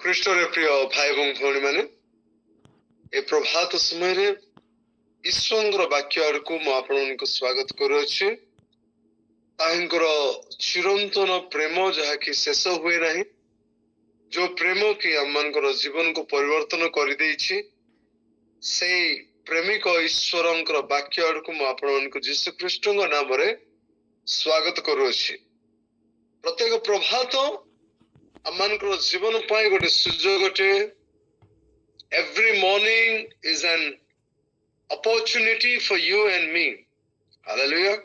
ଖ୍ରୀଷ୍ଟରେ ପ୍ରିୟ ଭାଇ ଏବଂ ଭଉଣୀ ମାନେ, ଏ ପ୍ରଭାତ ସମୟରେ ଈଶ୍ୱରଙ୍କର ବାକ୍ୟ ଆଡ଼କୁ ମୁଁ ଆପଣଙ୍କୁ ସ୍ୱାଗତ କରୁଅଛି। ତାଙ୍କର ଚିରନ୍ତନ ପ୍ରେମ ଯାହାକି ଶେଷ ହୁଏ ନାହିଁ, ଯୋଉ ପ୍ରେମ କି ଆମମାନଙ୍କର ଜୀବନକୁ ପରିବର୍ତ୍ତନ କରିଦେଇଛି, ସେଇ ପ୍ରେମିକ ଈଶ୍ୱରଙ୍କର ବାକ୍ୟ ଆଡ଼କୁ ମୁଁ ଆପଣଙ୍କୁ ଯୀଶୁ ଖ୍ରୀଷ୍ଟଙ୍କ ନାମରେ ସ୍ୱାଗତ କରୁଅଛି। ପ୍ରତ୍ୟେକ ପ୍ରଭାତ ଆମମାନଙ୍କର ଜୀବନ ପାଇଁ ଗୋଟେ ସୁଯୋଗ ଅଟେ। Every morning is an opportunity for you and me. Hallelujah.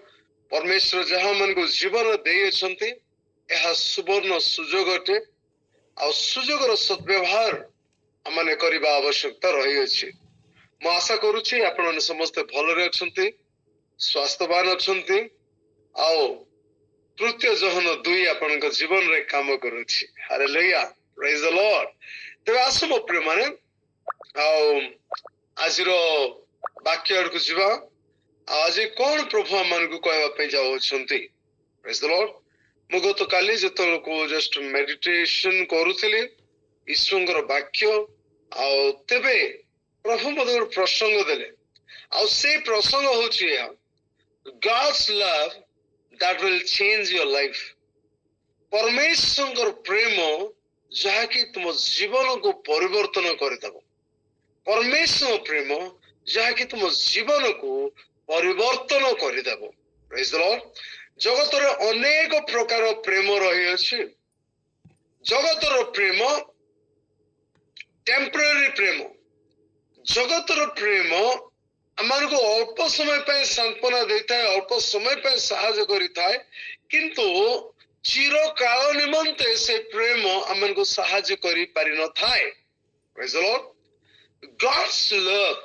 परमेश्वर जहाँ मन को जीवन ଦେଇଛନ୍ତି, ଏହା ସୁବର୍ଣ୍ଣ ସୁଯୋଗ ଅଟେ। ଆଉ ସୁଯୋଗର ସଦ୍ବ୍ୟବହାର ଆମମାନେ କରିବା ଆବଶ୍ୟକତା ରହିଅଛି। ମୁଁ ଆଶା କରୁଛି ଆପଣମାନେ ସମସ୍ତେ ଭଲରେ ଅଛନ୍ତି, ସ୍ୱାସ୍ଥ୍ୟବାନ ଅଛନ୍ତି, ଆଉ ତୃତୀୟ ଜହନ 2 ଆପଣଙ୍କ ଜୀବନରେ କାମ କରୁଛି। ହାଲେଲୁୟା, ପ୍ରେଜ ଦ ଲର୍ଡ। ତେବେ ଆସ ମୋ ପ୍ରିୟମାନେ, ଆଉ ଆଜିର ବାକ୍ୟ ଆଡ଼କୁ ଯିବା। ଆଜି କ'ଣ ପ୍ରଭୁ ଆମମାନଙ୍କୁ କହିବା ପାଇଁ ଯାଉଅଛନ୍ତି? ପ୍ରେଜ ଦ ଲର୍ଡ। ମୁଁ ଗତକାଲି ଯେତେବେଳକୁ ଜଷ୍ଟ ମେଡିଟେସନ କରୁଥିଲି ଈଶ୍ୱରଙ୍କର ବାକ୍ୟ, ଆଉ ତେବେ ପ୍ରଭୁ ମୋତେ ଗୋଟେ ପ୍ରସଙ୍ଗ ଦେଲେ, ଆଉ ସେ ପ୍ରସଙ୍ଗ ହଉଛି ଏହା, God's love that will change your life. परमेश्वरଙ୍କର ପ୍ରେମ ଯାହାକି ତୁମ ଜୀବନକୁ ପରିବର୍ତ୍ତନ କରିଦେବ। परमेश्वर ପ୍ରେମ ଯାହାକି ତୁମ ଜୀବନକୁ ପରିବର୍ତ୍ତନ କରିଦେବ। ପ୍ରେଜ ଦ ଲର୍ଡ। ଜଗତରେ ଅନେକ ପ୍ରକାର ପ୍ରେମ ରହିଅଛି। ଜଗତର ପ୍ରେମ ଟେମ୍ପରାରୀ ପ୍ରେମ। ଜଗତର ପ୍ରେମ ଆମମାନଙ୍କୁ ଅଳ୍ପ ସମୟ ପାଇଁ ସାନ୍ତ୍ୱନା ଦେଇଥାଏ, ଅଳ୍ପ ସମୟ ପାଇଁ ସାହାଯ୍ୟ କରିଥାଏ, କିନ୍ତୁ ଚିରକାଳ ନିମନ୍ତେ ସେ ପ୍ରେମ ଆମମାନଙ୍କୁ ସାହାଯ୍ୟ କରିପାରିନଥାଏ। ପ୍ରେଜ ଦ ଲର୍ଡ। God's love,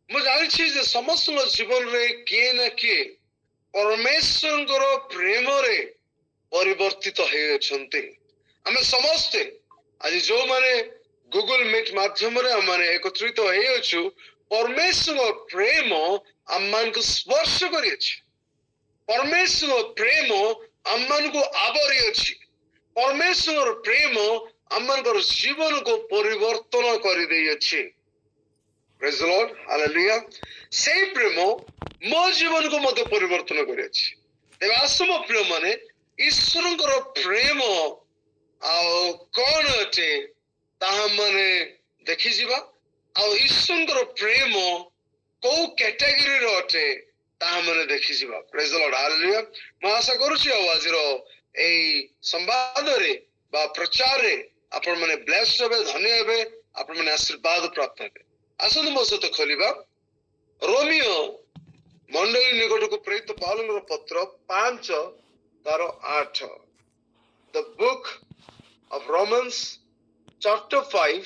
ମୁଁ ଜାଣିଛି ଯେ ସମସ୍ତଙ୍କ ଜୀବନରେ କିଏ ନା କିଏ ପରମେଶ୍ୱରଙ୍କର ପ୍ରେମରେ ପରିବର୍ତ୍ତିତ ହେଇଅଛନ୍ତି। ଆମେ ସମସ୍ତେ ଆଜି ଯୋଉମାନେ ଗୁଗଲ ମିଟ୍ ମାଧ୍ୟମରେ ଆମେ ଏକତ୍ରିତ ହେଇଅଛୁ, ପରମେଶ୍ୱର ପ୍ରେମ ଆମମାନଙ୍କୁ ସ୍ପର୍ଶ କରିଅଛି। ପରମେଶ୍ୱର ପ୍ରେମ ଆମମାନଙ୍କୁ ଆବରି ଅଛି। ପରମେଶ୍ୱର ପ୍ରେମ ଆମମାନଙ୍କର ଜୀବନକୁ ପରିବର୍ତ୍ତନ କରିଦେଇଅଛି। ପ୍ରେଜ ଦ ଲର୍ଡ, ହାଲେଲୁୟା। ସେଇ ପ୍ରେମ ମୋ ଜୀବନକୁ ମଧ୍ୟ ପରିବର୍ତ୍ତନ କରିଅଛି। ତେବେ ଆସ ମୋ ପ୍ରିୟମାନେ, ଈଶ୍ୱରଙ୍କର ପ୍ରେମ ଆଉ କ'ଣ ଅଟେ ତାହା ମାନେ ଦେଖିଯିବା, ଆଉ ଈଶ୍ୱରଙ୍କର ପ୍ରେମ କୋଉ କ୍ୟାଟାଗୋରୀର ଅଟେ ତାହା ମାନେ ଦେଖିଯିବା। ପ୍ରେଜ ଦ ଲର୍ଡ, ହାଲେଲୁୟା। ମୁଁ ଆଶା କରୁଛି ଆଉ ଆଜିର ଏଇ ସମ୍ବାଦରେ ବା ପ୍ରଚାରରେ ଆପଣମାନେ ବ୍ଲେସ୍ଡ ହେବେ, ଧନ୍ୟ ହେବେ, ଆପଣମାନେ ଆଶୀର୍ବାଦ ପ୍ରାପ୍ତ ହେବେ। ଆସନ୍ତୁ ମୋ ସହିତ ଖୋଲିବା ରୋମିଓ ମଣ୍ଡଳୀ ନିକଟକୁ ପ୍ରେରିତ ପାଉଲଙ୍କର ପତ୍ର 5:8। The book of Romans chapter 5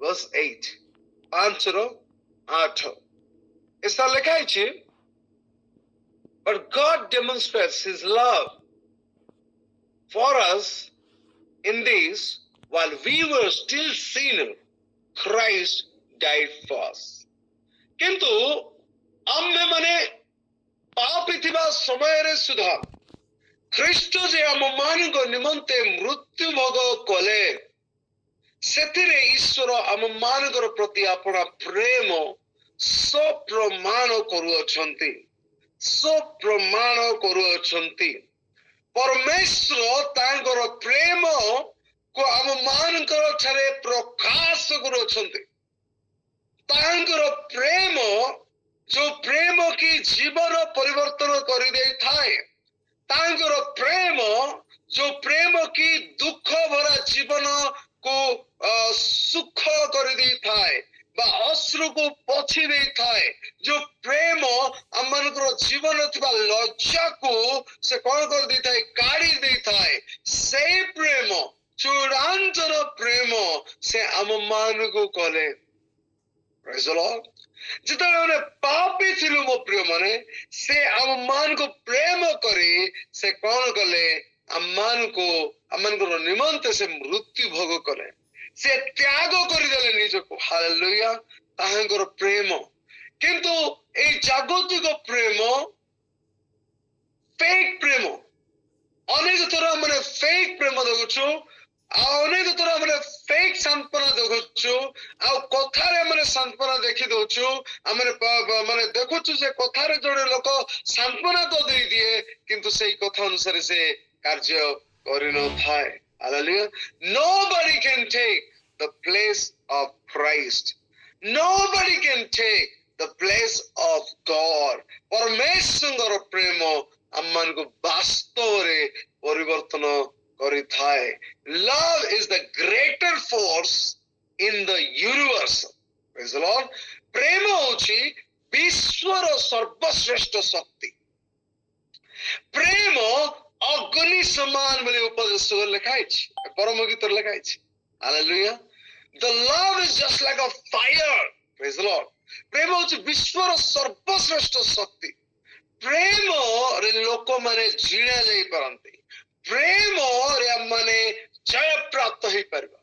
verse 8। 5:8 ଏସା ଲେଖା ହେଇଛି, But God demonstrates his love for us in this, while we were still sinners, Christ died for us. କିନ୍ତୁ ଆମେ ମାନେ ପାପୀ ଥିବା ସମୟରେ ସୁଦ୍ଧା ଖ୍ରୀଷ୍ଟ ଯେ ଆମମାନଙ୍କ ନିମନ୍ତେ ମୃତ୍ୟୁ ଭୋଗ କଲେ, ସେଥିରେ ଈଶ୍ୱର ଆମମାନଙ୍କର ପ୍ରତି ଆପଣା ପ୍ରେମ ସ୍ୱପ୍ରମାଣ କରୁଅଛନ୍ତି। ସ୍ୱପ୍ରମାଣ କରୁଅଛନ୍ତି। ପରମେଶ୍ୱର ତାଙ୍କର ପ୍ରେମକୁ ଆମମାନଙ୍କର ଠାରେ ପ୍ରକାଶ କରୁଅଛନ୍ତି। ତାଙ୍କର ପ୍ରେମ, ଯୋଉ ପ୍ରେମ କି ଜୀବନ ପରିବର୍ତ୍ତନ କରିଦେଇଥାଏ, ତାଙ୍କର ପ୍ରେମ ଯୋଉ ପ୍ରେମ କି ଦୁଃଖ ଭରା ଜୀବନକୁ ସୁଖ କରିଦେଇଥାଏ ବା ଅଶ୍ରୁକୁ ପୋଛି ଦେଇଥାଏ, ଯୋଉ ପ୍ରେମ ଆମମାନଙ୍କର ଜୀବନ ଥିବା ଲଜ୍ଜାକୁ ସେ କ'ଣ କରିଦେଇଥାଏ, କାଢି ଦେଇଥାଏ, ସେଇ ପ୍ରେମ, ଚୂଡ଼ାନ୍ତର ପ୍ରେମ ସେ ଆମମାନଙ୍କୁ କଲେ। ପ୍ରେଜ ଦ ଲର୍ଡ। ଯେତେବେଳେ ପାପୀ ଥିଲୁ ମୋ ପ୍ରିୟମାନେ, ସେ ଆମମାନଙ୍କୁ ପ୍ରେମ କରି ସେ କ'ଣ କଲେ, ଆମମାନଙ୍କର ନିମନ୍ତେ ସେ ମୃତ୍ୟୁ ଭୋଗ କଲେ। ସେ ତ୍ୟାଗ କରିଦେଲେ ନିଜକୁ। ହାଲେଲୁୟା, ତାହାଙ୍କର ପ୍ରେମ। କିନ୍ତୁ ଏଇ ଜାଗତିକ ପ୍ରେମ ଫେକ୍ ପ୍ରେମ। ଅନେକ ଥର ଆମେ ଫେକ୍ ପ୍ରେମ ଦେଖୁଛୁ, ଆଉ ଅନେକ ଥର ଆମେ ଫେକ୍ ଦଉଛୁ ଆଉ କଥାରେ ମାନେ ସାନ୍ତ୍ୱନା ଦେଖି ଦଉଛୁ ଆମେ ମାନେ ଦେଖୁଛୁ ଯେ କଥାରେ ଜଣେ ଲୋକ ସାନ୍ତ୍ୱନା ତ ଦେଇଦିଏ କିନ୍ତୁ ସେଇ କଥା ଅନୁସାରେ ସେ କାର୍ଯ୍ୟ କରିନଥାଏ। Hallelujah. Nobody can take the place of Christ. Nobody can take the place of God. परमेश्वरଙ୍କର ପ୍ରେମ ଆମମାନଙ୍କୁ ବାସ୍ତବରେ ପରିବର୍ତ୍ତନ କରିଥାଏ। Love is the greater force in the universe. Praise the Lord. ପ୍ରେମ ହେଉଛି ବିଶ୍ୱର ସର୍ବଶ୍ରେଷ୍ଠ ଶକ୍ତି। ପ୍ରେମ ଅଗ୍ନି ସମାନ ବୋଲି ଉପଦେଶ ଲେଖା ହେଇଛି, ପରମ ଗୀତରେ ଲେଖା ହେଇଛି। Hallelujah. The love is just like a fire. Praise the Lord. ପ୍ରେମ ହେଉଛି ବିଶ୍ୱର ସର୍ବଶ୍ରେଷ୍ଠ ଶକ୍ତି। ପ୍ରେମରେ ଲୋକମାନେ ଜିଣା ଯାଇପାରନ୍ତି, ପ୍ରେମରେ ଆମମାନେ ଜୟ ପ୍ରାପ୍ତ ହେଇପାରିବା,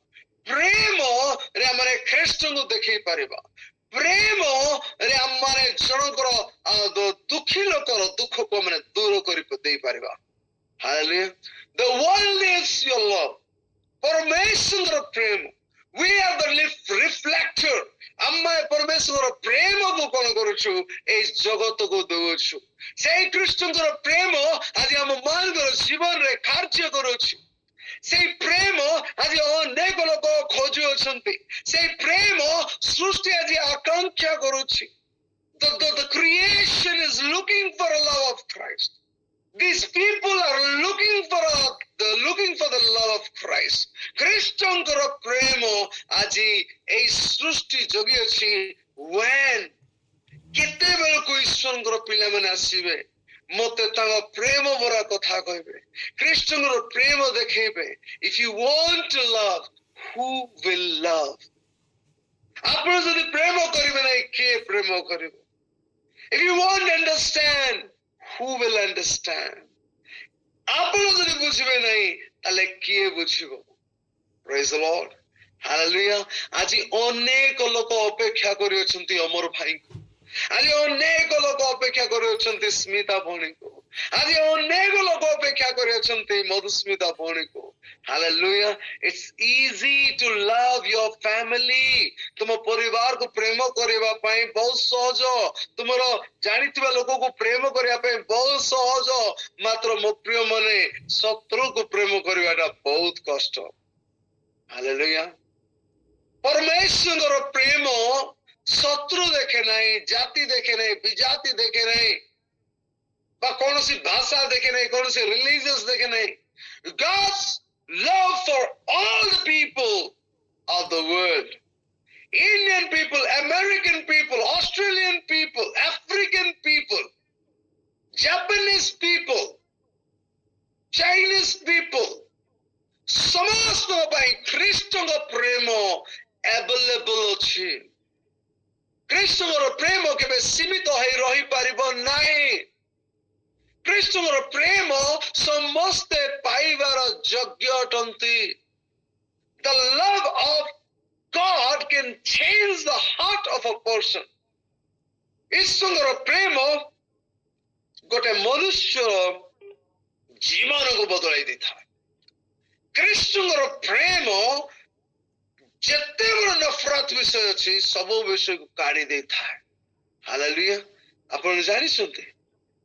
ପ୍ରେମରେ ଆମମାନେ ଖ୍ରୀଷ୍ଟଙ୍କୁ ଦେଖେଇ ପାରିବା, ପ୍ରେମରେ ଆମମାନେ ଜଣଙ୍କର ଦୁଃଖୀ ଲୋକର ଦୁଃଖକୁ ଆମେ ଦୂର କରି ଦେଇପାରିବା। Hallelujah. The world needs your love. परमेश्वर प्रेम, we are the reflector. ଆମେ ପରମେଶ୍ୱର ପ୍ରେମକୁ କଣ କରୁଛୁ ଏଇ ଜଗତକୁ ଦଉଛୁ। ସେଇ ଖ୍ରୀଷ୍ଟଙ୍କର ପ୍ରେମ ଆଜି ଆମ ମାନଙ୍କର ଜୀବନରେ କାର୍ଯ୍ୟ କରୁଛି। ସେଇ ପ୍ରେମ ଆଜି ଅନେକ ଲୋକ ଖୋଜୁଅଛନ୍ତି, ସେଇ ପ୍ରେମ ସୃଷ୍ଟି ଆଜି ଆକାଂକ୍ଷା କରୁଛି। The creation is looking for a love of Christ. These people are looking for the love of Christ. ଖ୍ରୀଷ୍ଟଙ୍କର ପ୍ରେମ ଆଜି ଏଇ ସୃଷ୍ଟି ଜଗି ଅଛି। when କେତେବେଳକୁ ଈଶ୍ୱରଙ୍କର ପିଲାମାନେ ଆସିବେ ମତେ ତାଙ୍କ ପ୍ରେମ ଭରା କଥା କହିବେ, ଖ୍ରୀଷ୍ଟଙ୍କର ପ୍ରେମ ଦେଖେଇବେ। if you want to love, who will love? ଆପଣ ଯଦି ପ୍ରେମ କରିବେ ନାହିଁ କିଏ ପ୍ରେମ କରିବ? if you want to understand, who will understand? ଆପଣ ଯଦି ବୁଝିବେ ନାହିଁ ତାହେଲେ କିଏ ବୁଝିବ? Praise the Lord. Hallelujah. ଆଜି ଅନେକ ଲୋକ ଅପେକ୍ଷା କରିଅଛନ୍ତି ଅମର ଭାଇଙ୍କୁ, ଆଜି ଅନେକ ଲୋକ ଅପେକ୍ଷା କରିଅଛନ୍ତି ସ୍ମିତା ଭଉଣୀଙ୍କୁ, ଆଜି ଅନେକ ଲୋକ ଅପେକ୍ଷା କରିଅଛନ୍ତି ମଧୁସ୍ମିତା ଭଉଣୀକୁ। Hallelujah. It's easy to love your family. ତୁମ ପରିବାରକୁ ପ୍ରେମ କରିବା ପାଇଁ ବହୁତ ସହଜ, ତୁମର ଜାଣିଥିବା ଲୋକକୁ ପ୍ରେମ କରିବା ପାଇଁ ବହୁତ ସହଜ, ମାତ୍ର ମୋ ପ୍ରିୟ ମାନେ ଶତ୍ରୁକୁ ପ୍ରେମ କରିବାଟା ବହୁତ କଷ୍ଟ। Hallelujah. परमेश्वरଙ୍କର ପ୍ରେମ ଶତ୍ରୁ ଦେଖେ ନାହିଁ, ଜାତି ଦେଖେ ନାହିଁ, ବିଜାତି ଦେଖେ ନାହିଁ, ବା କୌଣସି ଭାଷା ଦେଖେ ନାହିଁ, କୌଣସି ରିଲିଜିୟସ୍ ଦେଖେ ନାହିଁ। God's love for all the people of the world. Indian people, American people, Australian people, African people, Japanese people, Chinese people, ସମସ୍ତଙ୍କ ପାଇଁ ଖ୍ରୀଷ୍ଟଙ୍କ ପ୍ରେମ available ଅଛି। ଖ୍ରୀଷ୍ଟଙ୍କର ପ୍ରେମ କେବେ ସୀମିତ ହୋଇ ରହିପାରିବ ନାହିଁ। ଖ୍ରୀଷ୍ଟଙ୍କର ପ୍ରେମ ସମସ୍ତେ ପାଇବାର ଯୋଗ୍ୟ ଅଟନ୍ତି। The love of God can change the heart of a person. ଈଶ୍ୱରଙ୍କର ପ୍ରେମ ଗୋଟେ ମନୁଷ୍ୟର ଜୀବନକୁ ବଦଳାଇ ଦେଇଥାଏ। ଖ୍ରୀଷ୍ଟଙ୍କର ପ୍ରେମ ଯେତେ ବଡ଼ ନଫରତ ବିଷୟ ଅଛି ସବୁ ବିଷୟକୁ କାଢି ଦେଇଥାଏ। ହାଲେଲୁୟା। ଆପଣ ଜାଣିଛନ୍ତି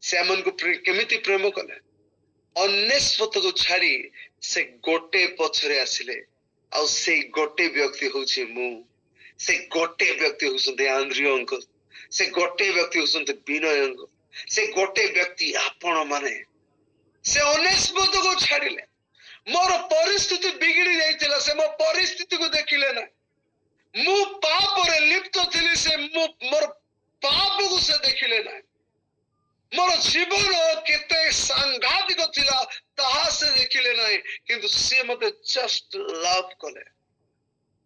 ସେ ଆମକୁ କେମିତି ପ୍ରେମ କଲେ? ଅନେଶ୍ୱତକୁ ଛାଡି ସେ ଗୋଟେ ପଛରେ ଆସିଲେ, ଆଉ ସେଇ ଗୋଟେ ବ୍ୟକ୍ତି ହଉଛି ମୁଁ, ସେ ଗୋଟେ ବ୍ୟକ୍ତି ହଉଛନ୍ତି ଆନ୍ଦ୍ରିୟ ଅଙ୍କଲ, ସେ ଗୋଟେ ବ୍ୟକ୍ତି ହଉଛନ୍ତି ବିନୟ ଅଙ୍କଲ, ସେ ଗୋଟେ ବ୍ୟକ୍ତି ଆପଣ ମାନେ। ସେ ଅନେଶ୍ୱତକୁ ଛାଡିଲେ। ମୋର ପରିସ୍ଥିତି ବିଗିଡି ଯାଇଥିଲା, ସେ ମୋ ପରିସ୍ଥିତିକୁ ଦେଖିଲେ ନା। ମୁଁ ପାପରେ ଲିପ୍ତ ଥିଲି, ସେ ମୋର ପାପକୁ ସେ ଦେଖିଲେ ନାହିଁ। ମୋର ଜୀବନ କେତେ ସାଂଘାତିକ ଥିଲା ତାହା ସେ ଦେଖିଲେ ନାହିଁ, କିନ୍ତୁ ସେ ମତେ ଜଷ୍ଟ ଲଭ୍ କଲେ।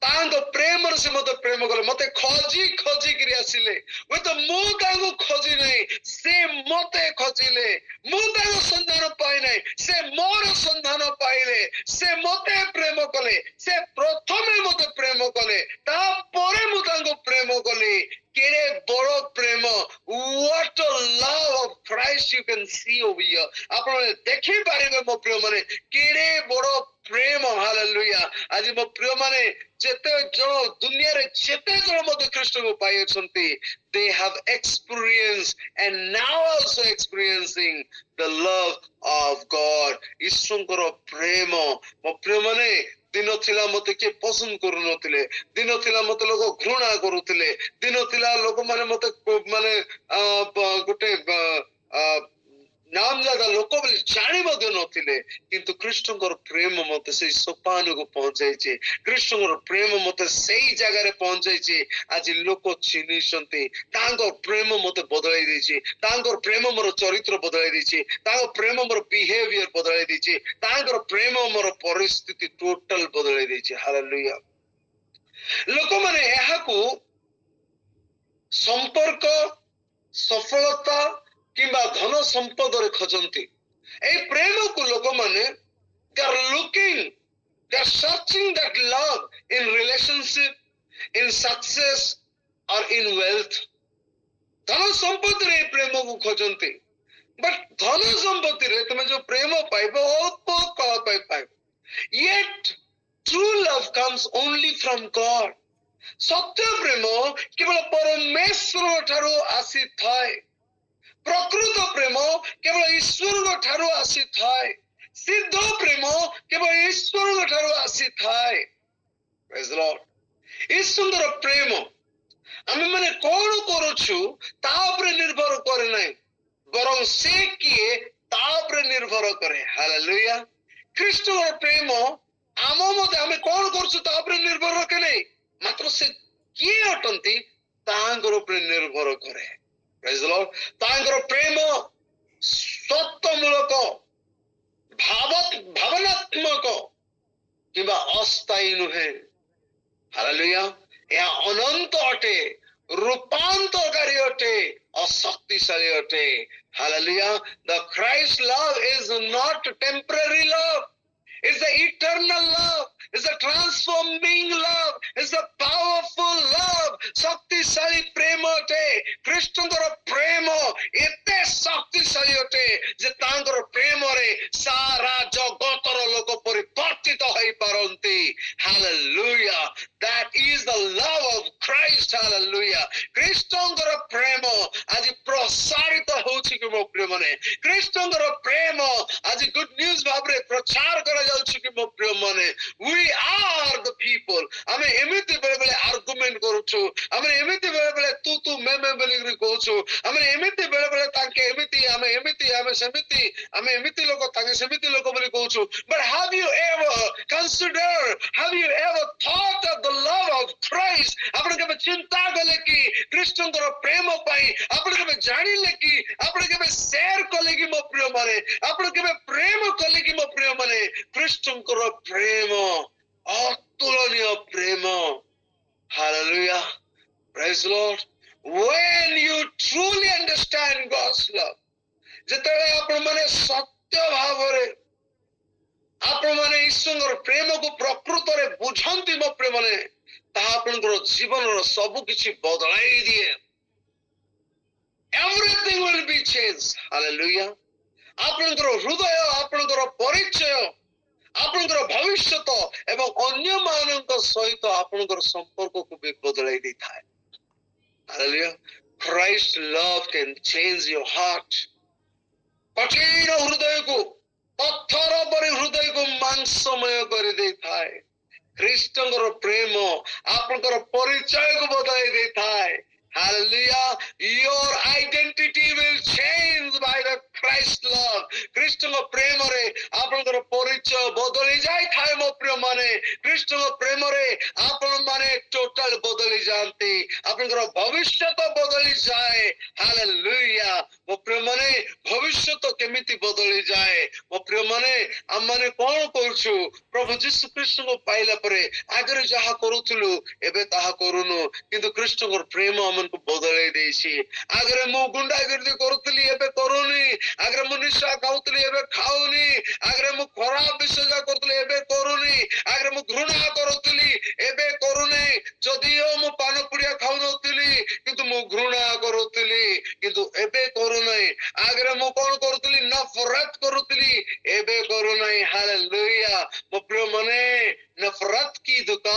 ତାଙ୍କ ପ୍ରେମରେ ସେ ମତେ ପ୍ରେମ କଲେ। ମତେ ଖୋଜି ଖୋଜିକିରି ଆସିଲେ, ହୁଏତ ମୁଁ ତାଙ୍କୁ ଖୋଜି ନାହିଁ, ସେ ମତେ ଖୋଜିଲେ। ମୁଁ ତାଙ୍କ ସନ୍ଧାନ ପାଇ ନାହିଁ, ସେ ମୋର ସନ୍ଧାନ ପାଇଲେ। ସେ ମତେ ପ୍ରେମ କଲେ, ସେ ପ୍ରଥମେ ମତେ ପ୍ରେମ କଲେ, ତାପରେ ମୁଁ ତାଙ୍କୁ ପ୍ରେମ କଲି। केड़े बड़ो प्रेम, what a love of Christ you can see over here. आपण देखि पारिबे मो प्रिय माने केड़े बड़ो प्रेम, हालेलुया। आज मो प्रिय माने जेते जण दुनिया रे जेते जण मते कृष्ण को पाई अछंती, they have experienced and now also experiencing the love of God. ईश्वरଙ୍କର प्रेम मो प्रिय माने दिन थिला मते के पसंद करू नथिले, दिन थिला मते लोक घृणा करूथिले, दिन थिला लोक माने मते माने गोटे नाम जादा लोक बोली जानी मध्य नथिले, किंतु कृष्णଙ୍କର प्रेम मते से सोपान को पहुंचाइছে, कृष्णଙ୍କର प्रेम मते सेई जगह रे पहुंचाइছে। आज लोक चिनिसंती, तांको प्रेम मते बदलाई देछि, तांको प्रेम मोर चरित्र बदलाई देछि, तांको प्रेम मोर बिहेवियर बदलाई देछि, तांको प्रेम मोर परिस्थिति टोटल बदलाई देछि। हालेलुया। लोक माने एहाकू संपर्क, सफलता किंबा धन संपद रे खोजंती। ए प्रेम को लोक माने they are looking, they are searching that love in relationship, in success or in wealth. धन संपत्ति रे प्रेम को खोजंती, बट धन संपत्ति रे तुम जो प्रेम पाइबो बहुत कम पाइबो। Yet true love comes only from God. सत्य प्रेम केवल परमेश्वर ठारो आसी थाए, प्रकृत प्रेम केवल ईश्वर ठारो आसी थाए, सिद्ध प्रेम केवल ईश्वर ठारो आसी थाए। Praise the Lord. ई सुंदर प्रेम आमे माने कोन करूछु ता ऊपर निर्भर करे नै, बरं से किए ता ऊपर निर्भर करे। हालेलुया। कृष्णर प्रेम आम मते आमे कोन करूछु ता ऊपर निर्भर रखे नै, मात्र से किए अटंती तांकर ऊपर निर्भर करे। Praise the Lord. तांकर प्रेम सत्यमूलक, भावनात्मक किंबा अस्थायी नुहे। हालेलुया। या अनंत अटे, रूपांतरकारी अटे, अशक्तिशाली अटे। Hallelujah. The Christ love is not temporary love, it's the eternal love, it's the transforming love, it's the powerful love. शक्तिशाली प्रेम अटे। कृष्णଙ୍କର प्रेम एते शक्तिशाली अटे जे तांकर प्रेम रे सारा जगतर लोक परिवर्तित होई पारंती। Hallelujah. that is the love of Christ. Hallelujah. कृष्णଙ୍କର प्रेम आज प्रसारित होछि कि मो प्रिय माने, कृष्णଙ୍କର प्रेम आज गुड न्यूज भाबरे प्रचार करा जाउछि कि मो प्रिय माने। we are the people। आमे एमिति बेले बेले आर्गुमेंट करूछु, आमे एमिति बेले बेले तू मैं बोली कहूछु, आमे एमिति बेले बेले तांके एमिति, आमे एमिति, आमे सेमिति, आमे एमिति लोक तांके सेमिति लोक बोली कहूछु। but have you ever considered, have you ever thought of the love of Christ? आपण केबे चिंता कले कि कृष्णଙ୍କର प्रेम पाई, आपण केबे जानिले कि, आपण केबे शेयर कले कि मो प्रिय माने, आपण केबे प्रेम कले कि मो प्रिय माने। कृष्णଙ୍କର प्रेम अतुलनीय प्रेम। Hallelujah. Praise Lord. when you truly understand God's love, जेतेबेले आपण माने सत्य भावरे आपण माने ईश्वरଙ୍କର प्रेम को प्रकृत रे बुझंती मो प्रेम माने, ता आपनकर जीवन रो सब किछि बदलाई दिए। everything will be changed। Hallelujah. आपनकर हृदय, आपनकर परिचय, आपनकर भविष्यत एवं अन्य मानक सहित आपनकर संपर्क को भी बदलाई देता है। Hallelujah. Christ love can change your heart। कठिन हृदय को, पत्थर पर हृदय को मांसमय कर देता है। कृष्णଙ୍କର प्रेम आपनकर परिचय को बदलाई देता है। Hallelujah. Your identity will change by the Christ love। कृष्णଙ୍କ प्रेमरे आपनकर परिचय बदली जाय थाए मो प्रिय माने। कृष्णଙ୍କ प्रेमरे आपण माने टोटल बदली जानती, आपनकर भविष्य तो बदली जाए। हालेलुया। मो प्रिय माने भविष्य तो केमिति बदली जाए। मो प्रिय माने हम माने कोन करछु, प्रभु यीशु कृष्ण को पाइला परे आगरे जहा करूथुलु एबे ताहा करूनु, किंतु कृष्णଙ୍କର प्रेम को बदलाई देछि। आगरे मु गुंडागिरी करूथली एबे करूनी, आगरे मु निशा खाउथली एबे खाउनी, आगरे मु खराब विषय करूथली एबे करूनी, आगरे मु घृणा करूथली एबे करूनी, जदियो मु पान पुड़िया खाउ नथली किंतु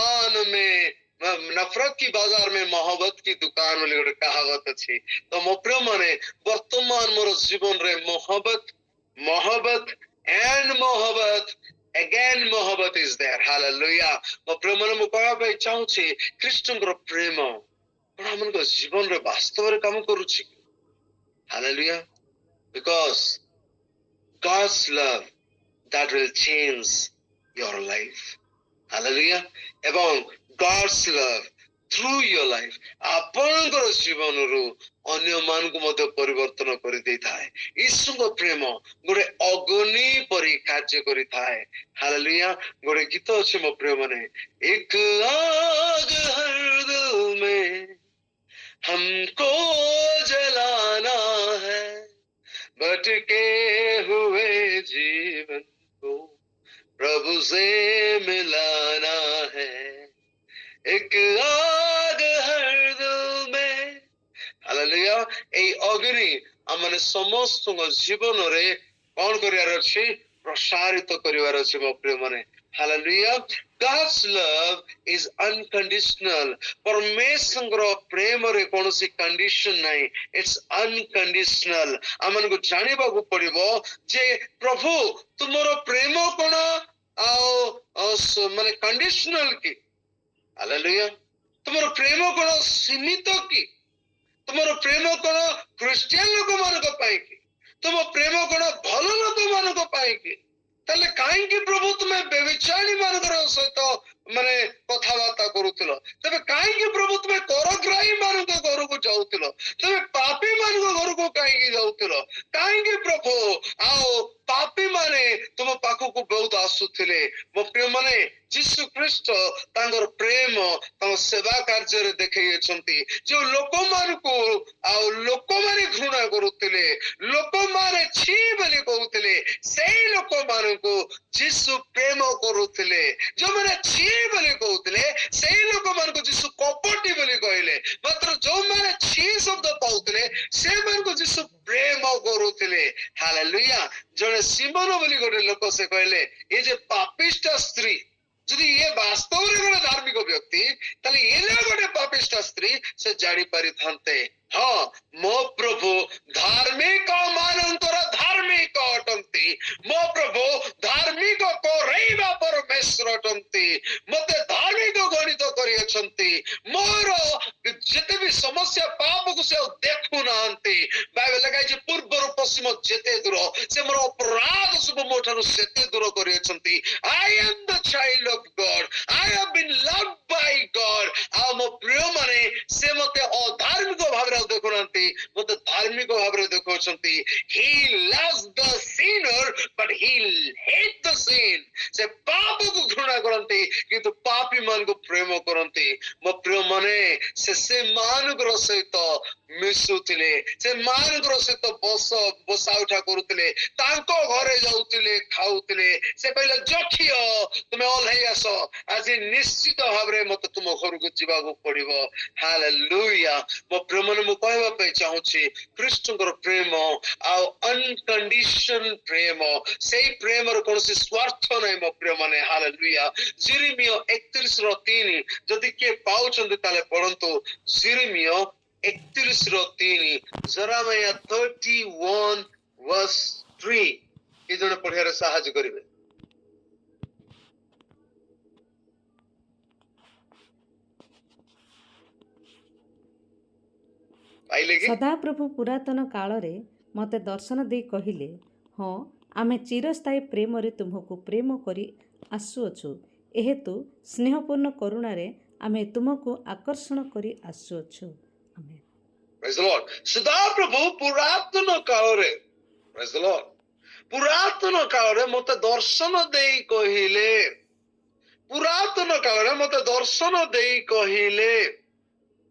दुकान में नफरत की बाजार में मोहब्बत की दुकान बोली गोटे कहावत अच्छी। तो मो प्रिय माने वर्तमान मोर जीवन रे मोहब्बत मोहब्बत एंड मोहब्बत again मोहब्बत is there. Hallelujah. मो प्रिय माने मु कहबा पे चाहूची कृष्णଙ୍କର प्रेम पण हमनको जीवन रे वास्तव रे काम करूची। Hallelujah. Because God's love that will change your life. Hallelujah. এবং God's love through your life ଆପଣଙ୍କର ଜୀବନରୁ ଅନ୍ୟ ମାନଙ୍କୁ ମଧ୍ୟ ପରିବର୍ତ୍ତନ କରିଦେଇଥାଏ। ଈଶ୍ୱରଙ୍କ ପ୍ରେମ ଗୋଟେ ଅଗ୍ନି ପରି କାର୍ଯ୍ୟ କରିଥାଏ। ହାଲେଲୁୟା। ଗୋଟେ ଗୀତ ଅଛି ମୋ ପ୍ରିୟ ମାନେ, ଏକ ଆଗ ହର ଦିଲ में हमको जलाना है, भटके हुए जीवन को प्रभु से मिलाना है, एक आग हर दिल में। हालेलुया। এই অগ্নি আমମାନେ ସମସ୍ତଙ୍କ ଜୀବନରେ କଣ କରିବାର ଅଛି? ପ୍ରସାରିତ କରିବାର ଅଛି ମୋ ପ୍ରିୟ ମାନେ। Hallelujah. God's love is unconditional. परमेश्वरଙ୍କର ପ୍ରେମରେ କୌଣସି କଣ୍ଡିସନ ନାହିଁ। It's unconditional. ଆମମାନଙ୍କୁ ଜାଣିବାକୁ ପଡିବ ଯେ ପ୍ରଭୁ ତୁମର ପ୍ରେମ କଣ ଆଉ ମାନେ କଣ୍ଡିସନାଲ କି? Hallelujah. ତୁମର ପ୍ରେମ କଣ ସୀମିତ କି? ତୁମର ପ୍ରେମ କଣ ଖ୍ରୀଷ୍ଟିଆନ ଲୋକମାନଙ୍କ ପାଇଁ କି? ତୁମ ପ୍ରେମ କଣ ଭଲ ଲୋକମାନଙ୍କ ପାଇଁ କି? ତାହେଲେ କାହିଁକି ପ୍ରଭୁ ତୁମେ ବ୍ୟଭିଚାରୀ ମାନଙ୍କର ସହିତ ମାନେ କଥାବାର୍ତ୍ତା କରୁଥିଲ? ତେବେ କାହିଁକି ପ୍ରଭୁ ତୁମେ କରଗ୍ରାହୀ ମାନଙ୍କ ଘରକୁ ଯାଉଥିଲ? ତେବେ ପାପୀ ମାନଙ୍କ ଘରକୁ କାହିଁକି ଯାଉଥିଲ? କାହିଁକି ପ୍ରଭୁ ଆଉ ପାପୀ ମାନେ ତୁମ ପାଖକୁ ବହୁତ ଆସୁଥିଲେ? ମୋ ପ୍ରିୟ ମାନେ ଯୀଶୁ ଖ୍ରୀଷ୍ଟ ତାଙ୍କର ପ୍ରେମ ତାଙ୍କ ସେବା କାର୍ଯ୍ୟରେ ଦେଖେଇଛନ୍ତି। ଯୋଉ ଲୋକମାନଙ୍କୁ ଆଉ ଲୋକମାନେ ଘୃଣା କରୁଥିଲେ, ଲୋକମାନେ ଛି ବୋଲି କହୁଥିଲେ, ସେଇ ଲୋକମାନଙ୍କୁ ଯୀଶୁ ପ୍ରେମ କରୁଥିଲେ। ଯୋଉମାନେ ଛି ବୋଲି କହୁଥିଲେ ସେଇ ଲୋକମାନଙ୍କୁ ଯୀଶୁ କପଟି ବୋଲି କହିଲେ। ମାତ୍ର ଯୋଉମାନେ ଛି ଶବ୍ଦ ପାଉଥିଲେ ସେମାନଙ୍କୁ ଯୀଶୁ ପ୍ରେମ କରୁଥିଲେ। ହାଲେଲୁୟା। ଜଣେ ସିମୋନ ବୋଲି ଗୋଟେ ଲୋକ ସେ କହିଲେ, ଏ ଯେ ପାପିଷ୍ଠ ସ୍ତ୍ରୀ, ଯଦି ଇଏ ବାସ୍ତବରେ ଗୋଟେ ଧାର୍ମିକ ବ୍ୟକ୍ତି ତାହେଲେ ଇଏ ଗୋଟେ ପାପିଷ୍ଠ ସ୍ତ୍ରୀ ସେ ଜାଣି ପାରିଥାନ୍ତେ। ହଁ, ମୋ ପ୍ରଭୁ ଧାର୍ମିକ ମାନଙ୍କର ଧାର୍ମିକ ଅଟନ୍ତି। ମୋ ପ୍ରଭୁ ଧାର୍ମିକ କରେଇବା ପରମେଶ୍ୱର ଅଟନ୍ତି। ମତେ ଧାର୍ମିକ ଗଣିତ କରିଅଛନ୍ତି। ମୋର ଯେତେ ବି ସମସ୍ୟା ପାପକୁ ସେ ଆଉ ଦେଖୁନାହାନ୍ତି। ବାଇବେଲ ଲେଖାଯାଇଛି ପୂର୍ବରୁ ପଶ୍ଚିମ ଯେତେ ଦୂର ସେ ମୋର ଅପରାଧ ସବୁ ମୋ ଠାରୁ ସେତେ ଦୂର କରିଅଛନ୍ତି। I am the child of God. I have been loved by God. ଆଉ ମୋ ପ୍ରିୟ ମାନେ ସେ ମତେ ଅଧାର୍ମିକ ଭାବରେ ଆଉ ଦେଖୁନାହାନ୍ତି, ମତେ ଧାର୍ମିକ ଭାବରେ ଦେଖୁଛନ୍ତି। He loves the sinner but he hates the sin. ସେ ପାପକୁ ଘୃଣା କରନ୍ତି କିନ୍ତୁ ପାପୀ ମାନଙ୍କୁ ପ୍ରେମ କରନ୍ତି। ମୋ ପ୍ରିୟ ମାନେ ସେ ସେମାନଙ୍କର ସହିତ ମିଶୁଥିଲେ, ସେମାନଙ୍କର ସହିତ ବସା ଉଠା କରୁଥିଲେ, ତାଙ୍କ ଘରେ ଯାଉଥିଲେ, ଖାଉଥିଲେ। ସେ କହିଲେ ଯକ୍ଷିୟ ତୁମେ ଓହ୍ଲେଇ ଆସ, ଆଜି ନିଶ୍ଚିତ ଭାବରେ ମତେ ତୁମ ଘରକୁ ଯିବାକୁ ପଡିବ। ହାଲେଲୁୟା। ମୋ ପ୍ରିୟ ମାନେ ମୁଁ କହିବା ପାଇଁ ଚାହୁଁଛି ଖ୍ରୀଷ୍ଟଙ୍କର ପ୍ରେମ ଆଉ ଅନକଣ୍ଡିସନ ପ୍ରେମ, ସେଇ ପ୍ରେମର କୌଣସି ସ୍ୱାର୍ଥ ନାହିଁ ମୋ ପ୍ରିୟ ମାନେ। ହାଲେଲୁୟା। ଜିରିମିୟ 31:3 ଯଦି କିଏ ପାଉଛନ୍ତି ତାହେଲେ ପଢନ୍ତୁ। ଜିରିମିୟ 31:3, ଜେରେମିୟା 31:3 କି ଜଣେ ପଢିବାରେ ସାହାଯ୍ୟ କରିବେ? ସଦାପ୍ରଭୁ ପୁରାତନ କାଳରେ ମୋତେ ଦର୍ଶନ ଦେଇ କହିଲେ, ହଁ ଆମେ ଚିରସ୍ଥାୟୀ ପ୍ରେମରେ ତୁମକୁ ପ୍ରେମ କରି ଆସୁଅଛୁ। ଏହେତୁ ସ୍ନେହପୂର୍ଣ୍ଣ କରୁଣାରେ ଆମେ ତୁମକୁ ଆକର୍ଷଣ କରି ଆସୁଅଛୁ। ଆମେନ୍। Praise the Lord. ସଦାପ୍ରଭୁ ପୁରାତନ କାଳରେ, praise the Lord, ପୁରାତନ କାଳରେ ମୋତେ ଦର୍ଶନ ଦେଇ କହିଲେ, ପୁରାତନ କାଳରେ ମୋତେ ଦର୍ଶନ ଦେଇ କହିଲେ।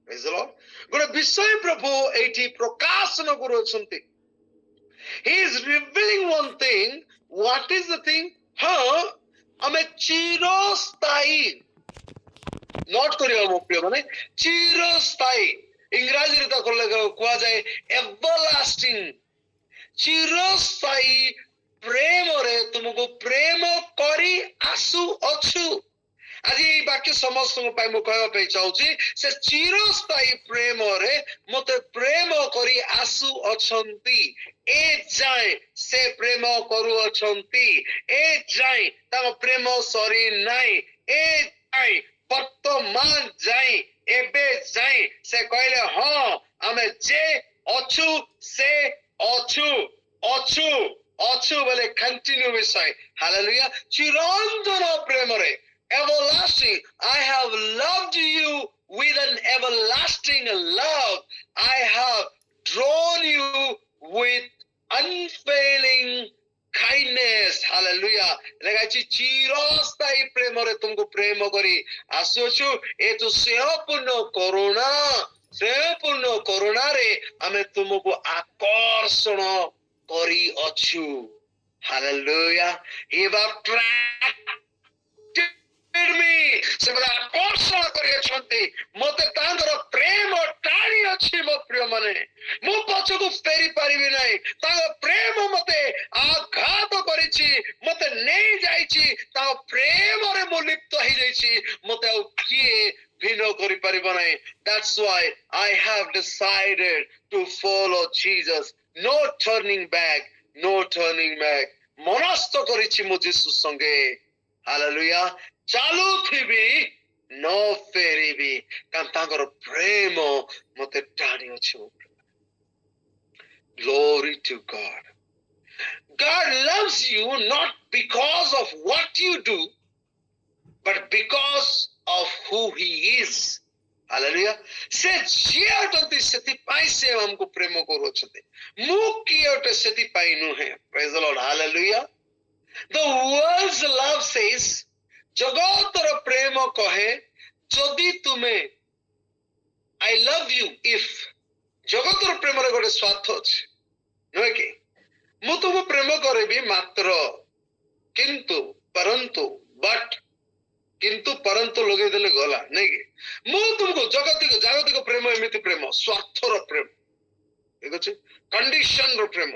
Praise the Lord. ଗୋଟେ ବିଷୟ ପ୍ରଭୁ ଏଇଠି ପ୍ରକାଶନ କରୁଅଛନ୍ତି। He is revealing one thing. What is the thing? ହଁ, ଆମେ ଚିରସ୍ଥାୟୀ ନୋଟ କରିବା ମୋ ପ୍ରିୟ ମାନେ, ଚିରସ୍ଥାୟୀ ଇଂରାଜୀରେ ତାକୁ କୁହାଯାଏ ଏଭରଲାଷ୍ଟିଂ। ଚିରସ୍ଥାୟୀ ପ୍ରେମରେ ତୁମକୁ ପ୍ରେମ କରି ଆସୁଅଛୁ। आज ये वाक्य समस्त मु कहवा चाहूची से चिरस्थायी प्रेम रे मते प्रेम करी आसु अछंती ए जाए से प्रेम करू अछंती ए जाए ताम प्रेम सरी नाही ए जाए वर्तमान जाए एबे जाए से कहले हाँ आमे जे अछु से अछु अछु अछु बोले कंटिन्यू विषय हालेलुया चिरंतन प्रेम रे everlasting. I have loved you with an everlasting love. I have drawn you with unfailing kindness. Hallelujah. लगाची चिरस्थायी प्रेम रे तुमको प्रेम करी आसुछु ए तो स्नेहपूर्ण करुणा रे हमें तुमको आकर्षण करी अछु. Hallelujah. He have ସେମାନେ ଆକର୍ଷଣ କରିଅଛନ୍ତି ମତେ ତାଙ୍କର ପ୍ରେମ ଟାଣି ଅଛି ମୋ ପ୍ରିୟ ମାନେ ମୁଁ ପଛକୁ ଫେରି ପାରିବି ନାହିଁ ତାଙ୍କ ପ୍ରେମ ମତେ ଆଘାତ କରିଛି ମତେ ନେଇ ଯାଇଛି ତାଙ୍କ ପ୍ରେମରେ ମୁଁ ଲିପ୍ତ ହେଇଯାଇଛି ମତେ ଆଉ କିଏ ଭିନ୍ନ କରିପାରିବ ନାହିଁ. That's why I have decided to follow Jesus. No turning back, no turning back. ମନସ୍ଥ କରିଛି ମୁଁ ଯୀଶୁ ସଙ୍ଗେ. Hallelujah. ଚାଲୁ ଥିବି ନ ଫେରିବି କାରଣ ତାଙ୍କର ପ୍ରେମ ମତେ ଟାଣି ଅଛି. Glory to God. God loves you not because of what you do but because of who he is. Hallelujah. ସେ ଯିଏ ଅଟନ୍ତି ସେଥିପାଇଁ ସେ ଆମକୁ ପ୍ରେମ କରୁଅଛନ୍ତି. ମୁଁ କିଏ ଅଟେ ସେଥିପାଇଁ ନୁହେଁ. Praise the Lord. Hallelujah. The world's love says जगतर प्रेम कहे जदि तुम्हें I love you if जगतर प्रेम रे गोटे स्वार्थ अछि नुहे कि मु तुमको प्रेम करेबी मात्र किंतु परंतु लगे देले गला नहीं कि मु तुमको जागतिक प्रेम एमिति प्रेम स्वार्थर प्रेम ठीक अछि कंडीशन रो प्रेम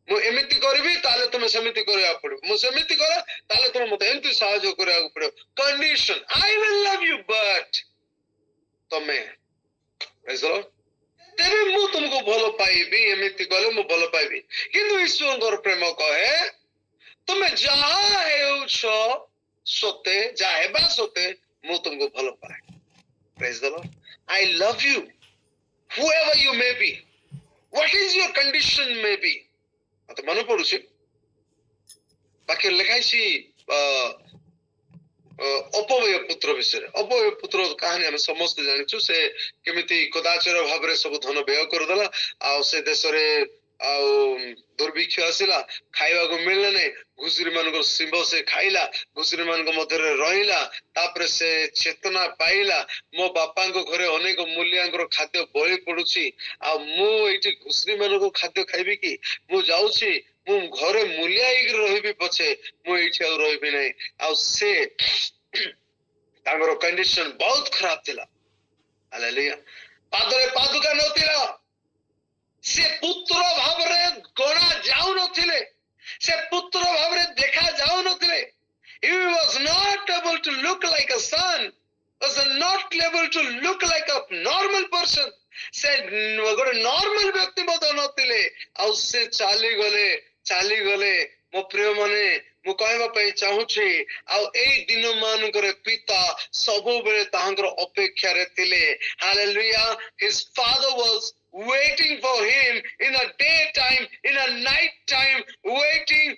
मु एमिति करबी ताले तुम सेमिति करिया पड़ो मु सेमिति करे ताले तुम मते एंति सहायता करिया पड़ो condition I will love you but तमे प्रेज लॉर्ड तेरे मु तुमको भलो पाइबी एमिति कले मु भलो पाइबी किंतु ईश्वरଙ୍କର प्रेम कहे तुमे जहा हेउछो सोते जाहेबा सोते मु तुमको भलो पाए. Praise the Lord. I love you whoever you may be, what is your condition may be. मत मन पड़ुछि बाकी लिखाइछि अपव्यय पुत्र विषय. अपव्यय पुत्र कहानी हम समस्त जानिछु से केमिति कदाचर भाव रे सब धन व्यय कर देला आ से देश रे आ दुर्भिक्ष आसिला खाइबा को मिलले नै घुसरी मान सिंह से खाइला घुसरी मान मध्य रहिला तापर से चेतना पाइला मो बापा घरे अनेक मूल्यांकर खाद्य बळी पडुछि आ मु एठी घुसरी मान को खाद्य खाइबी कि मु जाउछि मु घरे मूल्याई रहिबी पछे मु एठी आ रहिबी नै आ से तांगर कंडीशन बहुत खराब थिला. हालेलुया. पादरे पादुका नथिला से पुत्र भाव रे गणा जाउ नथिले से पुत्र भाव रे देखा जाउ नथिले. He was not able to look like a son, was not able to look like a normal person. से गोटे नॉर्मल व्यक्ति मत नथिले आ से चाली गले मो प्रिय माने मु कहबा पई चाहूछि आ एई दिन मानकर पिता सबो बेले तांकर अपेक्षा रे थिले. Hallelujah. His father was waiting for him in a daytime, in a night time, waiting.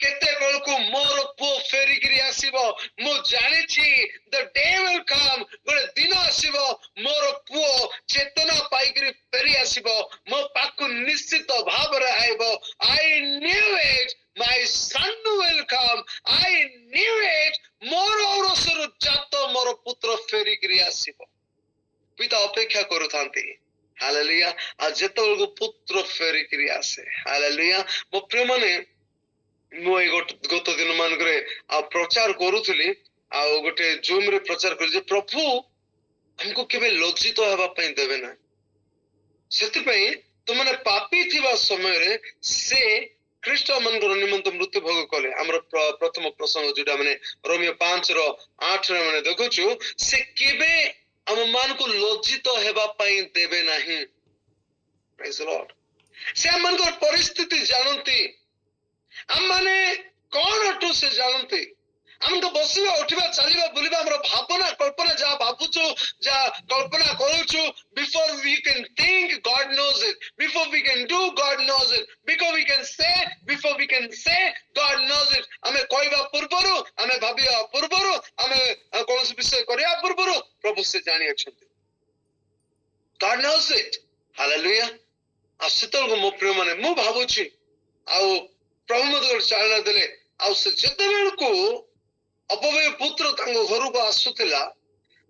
Kete belku mor puo feri kiri asibo mu janichi the day will come gode dino asibo mor puo chetana pai kiri feri asibo mo pakku nishchito bhabare aibo. I knew it. My son will come. I knew it. Mor orosuru jato mor putra feri kiri asibo. पिता अपेक्षा करूथांती. Hallelujah. आ जेतबेल को पुत्र फेरी करी आसे. Hallelujah. मो प्रिय माने मो ए गत दिन मान करे आ प्रचार करूथली आ गोटे जूम रे प्रचार कर जे प्रभु हमको केबे लज्जित हेबा पई देबे ना सेति पई तुमने पापी थिबा समय रे से ଖ୍ରୀଷ୍ଟ ମାନଙ୍କର ନିମନ୍ତେ ମୃତ୍ୟୁ ଭୋଗ କଲେ ଆମର ପ୍ରଥମ ପ୍ରସଙ୍ଗ ଯୋଉଟା ମାନେ ରୋମିଓ 5:8 ମାନେ ଦେଖୁଛୁ ସେ କେବେ ଆମ ମାନଙ୍କୁ ଲଜ୍ଜିତ ହେବା ପାଇଁ ଦେବେ ନାହିଁ। ପ୍ରେଜ୍ ଦ ଲର୍ଡ। ସେ ଆମମାନଙ୍କର ପରିସ୍ଥିତି ଜାଣନ୍ତି, ଆମମାନେ କଣ ଅଟୁ ସେ ଜାଣନ୍ତି। ଆମେ ତ ବସିବା ଉଠିବା ଚାଲିବା ବୁଲିବା ଆମର ଭାବନା କଳ୍ପନା ଯାହା ଭାବୁଛୁ ଯାହା କଳ୍ପନା କରୁଛୁ before we can think God knows it, before we can do God knows it, before we can say God knows it। ଆମେ କହିବା ପୂର୍ବରୁ ଆମେ ଭାବିବା ପୂର୍ବରୁ ଆମେ କୌଣସି ବିଷୟ କରିବା ପୂର୍ବରୁ ପ୍ରଭୁ ସେ ଜାଣି ଅଛନ୍ତି। God knows it। ହାଲେଲୁୟା। ଆଉ ସେତେବେଳକୁ ମୋ ପ୍ରିୟ ମାନେ ମୁଁ ଭାବୁଛି ଆଉ ପ୍ରଭୁ ମୋତେ ଗୋଟେ ଚାଳନା ଦେଲେ ଆଉ ସେ ଯେତେବେଳକୁ ଅପବୟ ପୁତ୍ର ତାଙ୍କ ଘରକୁ ଆସୁଥିଲା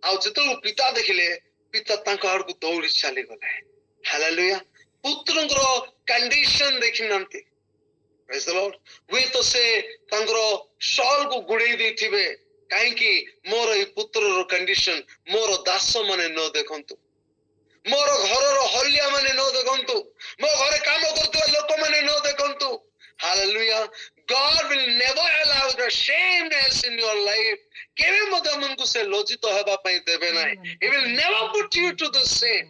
ଆଉ ଯେତେବେଳକୁ ପିତା ଦେଖିଲେ ପିତା ତାଙ୍କ ଆଡକୁ ଦୌଡ଼ି ଚାଲିଗଲେ। ହାଲେଲୁୟା। ପୁତ୍ରଙ୍କର କଣ୍ଡିସନ ଦେଖିନାହାନ୍ତି। ପ୍ରେଜ୍ ଦ ଲର୍ଡ। ହୁଏତ ସେ ତାଙ୍କର ଶଲ୍‌କୁ ଘୋଡେଇ ଦେଇଥିବେ କାହିଁକି ମୋର ଏଇ ପୁତ୍ରର କଣ୍ଡିସନ ମୋର ଦାସ ମାନେ ନ ଦେଖନ୍ତୁ, ମୋର ଘରର ହଲିଆ ମାନେ ନ ଦେଖନ୍ତୁ, ମୋ ଘରେ କାମ କରୁଥିବା ଲୋକମାନେ ନ ଦେଖନ୍ତୁ। Hallelujah. God will never allow the shameness in your life। କେବେ ମଧ୍ୟ ଆମକୁ ସେ ଲଜ୍ଜିତ ହେବା ପାଇଁ ଦେବେ ନାହିଁ। He will never put you to the shame।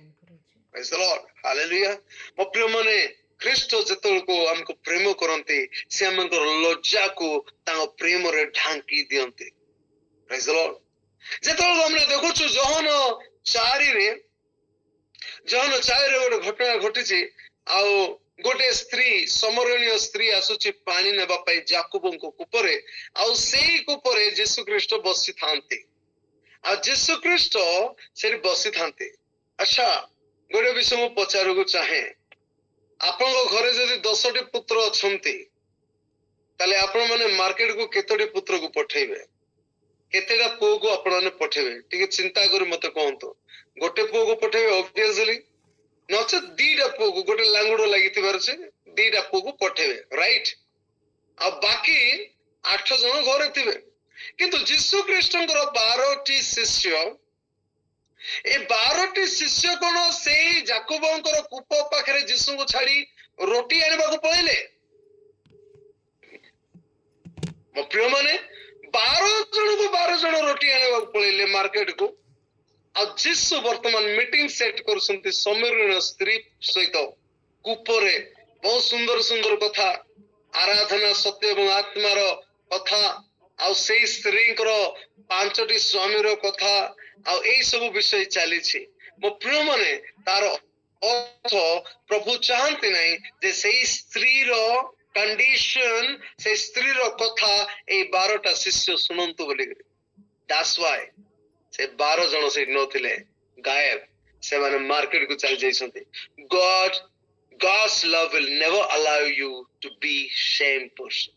Praise the Lord। Hallelujah। ମୋ ପ୍ରିୟ ମାନେ ଖ୍ରୀଷ୍ଟ ଯେତେବେଳକୁ ଆମକୁ ପ୍ରେମ କରନ୍ତି ସେ ଆମଙ୍କର ଲଜ୍ଜାକୁ ତାଙ୍କ ପ୍ରେମରେ ଢାଙ୍କି ଦିଅନ୍ତି। Praise the Lord। ଯେତେବେଳକୁ ଆମେ ଦେଖୁଛୁ ଜହନ 4ରେ ଗୋଟେ ଘଟଣା ଘଟିଛି ଆଉ ଗୋଟେ ସ୍ତ୍ରୀ ସମରଣୀୟ ସ୍ତ୍ରୀ ଆସୁଛି ପାଣି ନେବା ପାଇଁ ଯାକୁବଙ୍କ କୂପରେ ଆଉ ସେଇ କୂପରେ ଯୀଶୁ ଖ୍ରୀଷ୍ଟ ବସିଥାନ୍ତି ଆଉ ଯୀଶୁ ଖ୍ରୀଷ୍ଟ ସେଠି ବସିଥାନ୍ତି। ଆଚ୍ଛା ଗୋଟେ ବିଷୟ ମୁଁ ପଚାରିବାକୁ ଚାହେଁ, ଆପଣଙ୍କ ଘରେ ଯଦି 10ଟି ପୁତ୍ର ଅଛନ୍ତି ତାହେଲେ ଆପଣ ମାନେ ମାର୍କେଟକୁ କେତୋଟି ପୁତ୍ରକୁ ପଠେଇବେ? କେତେଟା ପୁଅକୁ ଆପଣ ମାନେ ପଠେଇବେ? ଟିକେ ଚିନ୍ତା କରି ମତେ କୁହନ୍ତୁ। ଗୋଟେ ପୁଅକୁ ପଠେଇବେ ଅବଭିୟସଲି, ନଚେତ 2ଟା ପୁଅକୁ, ଗୋଟେ ଲାଙ୍ଗୁଡ ଲାଗିଥିବାର ଅଛି 2ଟା ପୁଅକୁ ପଠେଇବେ, ରାଇଟ୍? ଆଉ ବାକି 8 ଜଣ ଘରେ ଥିବେ। କିନ୍ତୁ ଯୀଶୁ ଖ୍ରୀଷ୍ଟଙ୍କର 12ଟି ଶିଷ୍ୟ, ଏ 12ଟି ଶିଷ୍ୟ କଣ ସେଇ ଯାକୁବଙ୍କର କୂପ ପାଖରେ ଯୀଶୁଙ୍କୁ ଛାଡି ରୋଟି ଆଣିବାକୁ ପଳେଇଲେ? ମୋ ପ୍ରିୟ ମାନେ 12 ଜଣ ରୋଟି ଆଣିବାକୁ ପଳେଇଲେ ମାର୍କେଟକୁ ଆଉ ଯୀଶୁ ବର୍ତ୍ତମାନ ମିଟିଂ ସେଟ୍ କରୁଛନ୍ତି ସମରଣୀୟ ସ୍ତ୍ରୀ ସହିତ କୂପରେ। ବହୁତ ସୁନ୍ଦର ସୁନ୍ଦର କଥା, ଆରାଧନା ସତ୍ୟ ଏବଂ ଆତ୍ମାର କଥା ଆଉ ସେଇ ସ୍ତ୍ରୀଙ୍କର 5ଟି ସ୍ୱାମୀର କଥା ଆଉ ଏଇ ସବୁ ବିଷୟ ଚାଲିଛି। ମୋ ପ୍ରିୟ ମାନେ ତାର ଅର୍ଥ ପ୍ରଭୁ ଚାହାନ୍ତି ନାହିଁ ଯେ ସେଇ ସ୍ତ୍ରୀର କଣ୍ଡିସନ, ସେଇ ସ୍ତ୍ରୀର କଥା ଏଇ 12ଟା ଶିଷ୍ୟ ଶୁଣନ୍ତୁ ବୋଲିକିରି। That's why ସେ 12 ଜଣ ସେଇଠି ନଥିଲେ, ଗାୟବ, ସେମାନେ ମାର୍କେଟକୁ ଚାଲି ଯାଇଛନ୍ତି। God's love will never allow you to be shame person।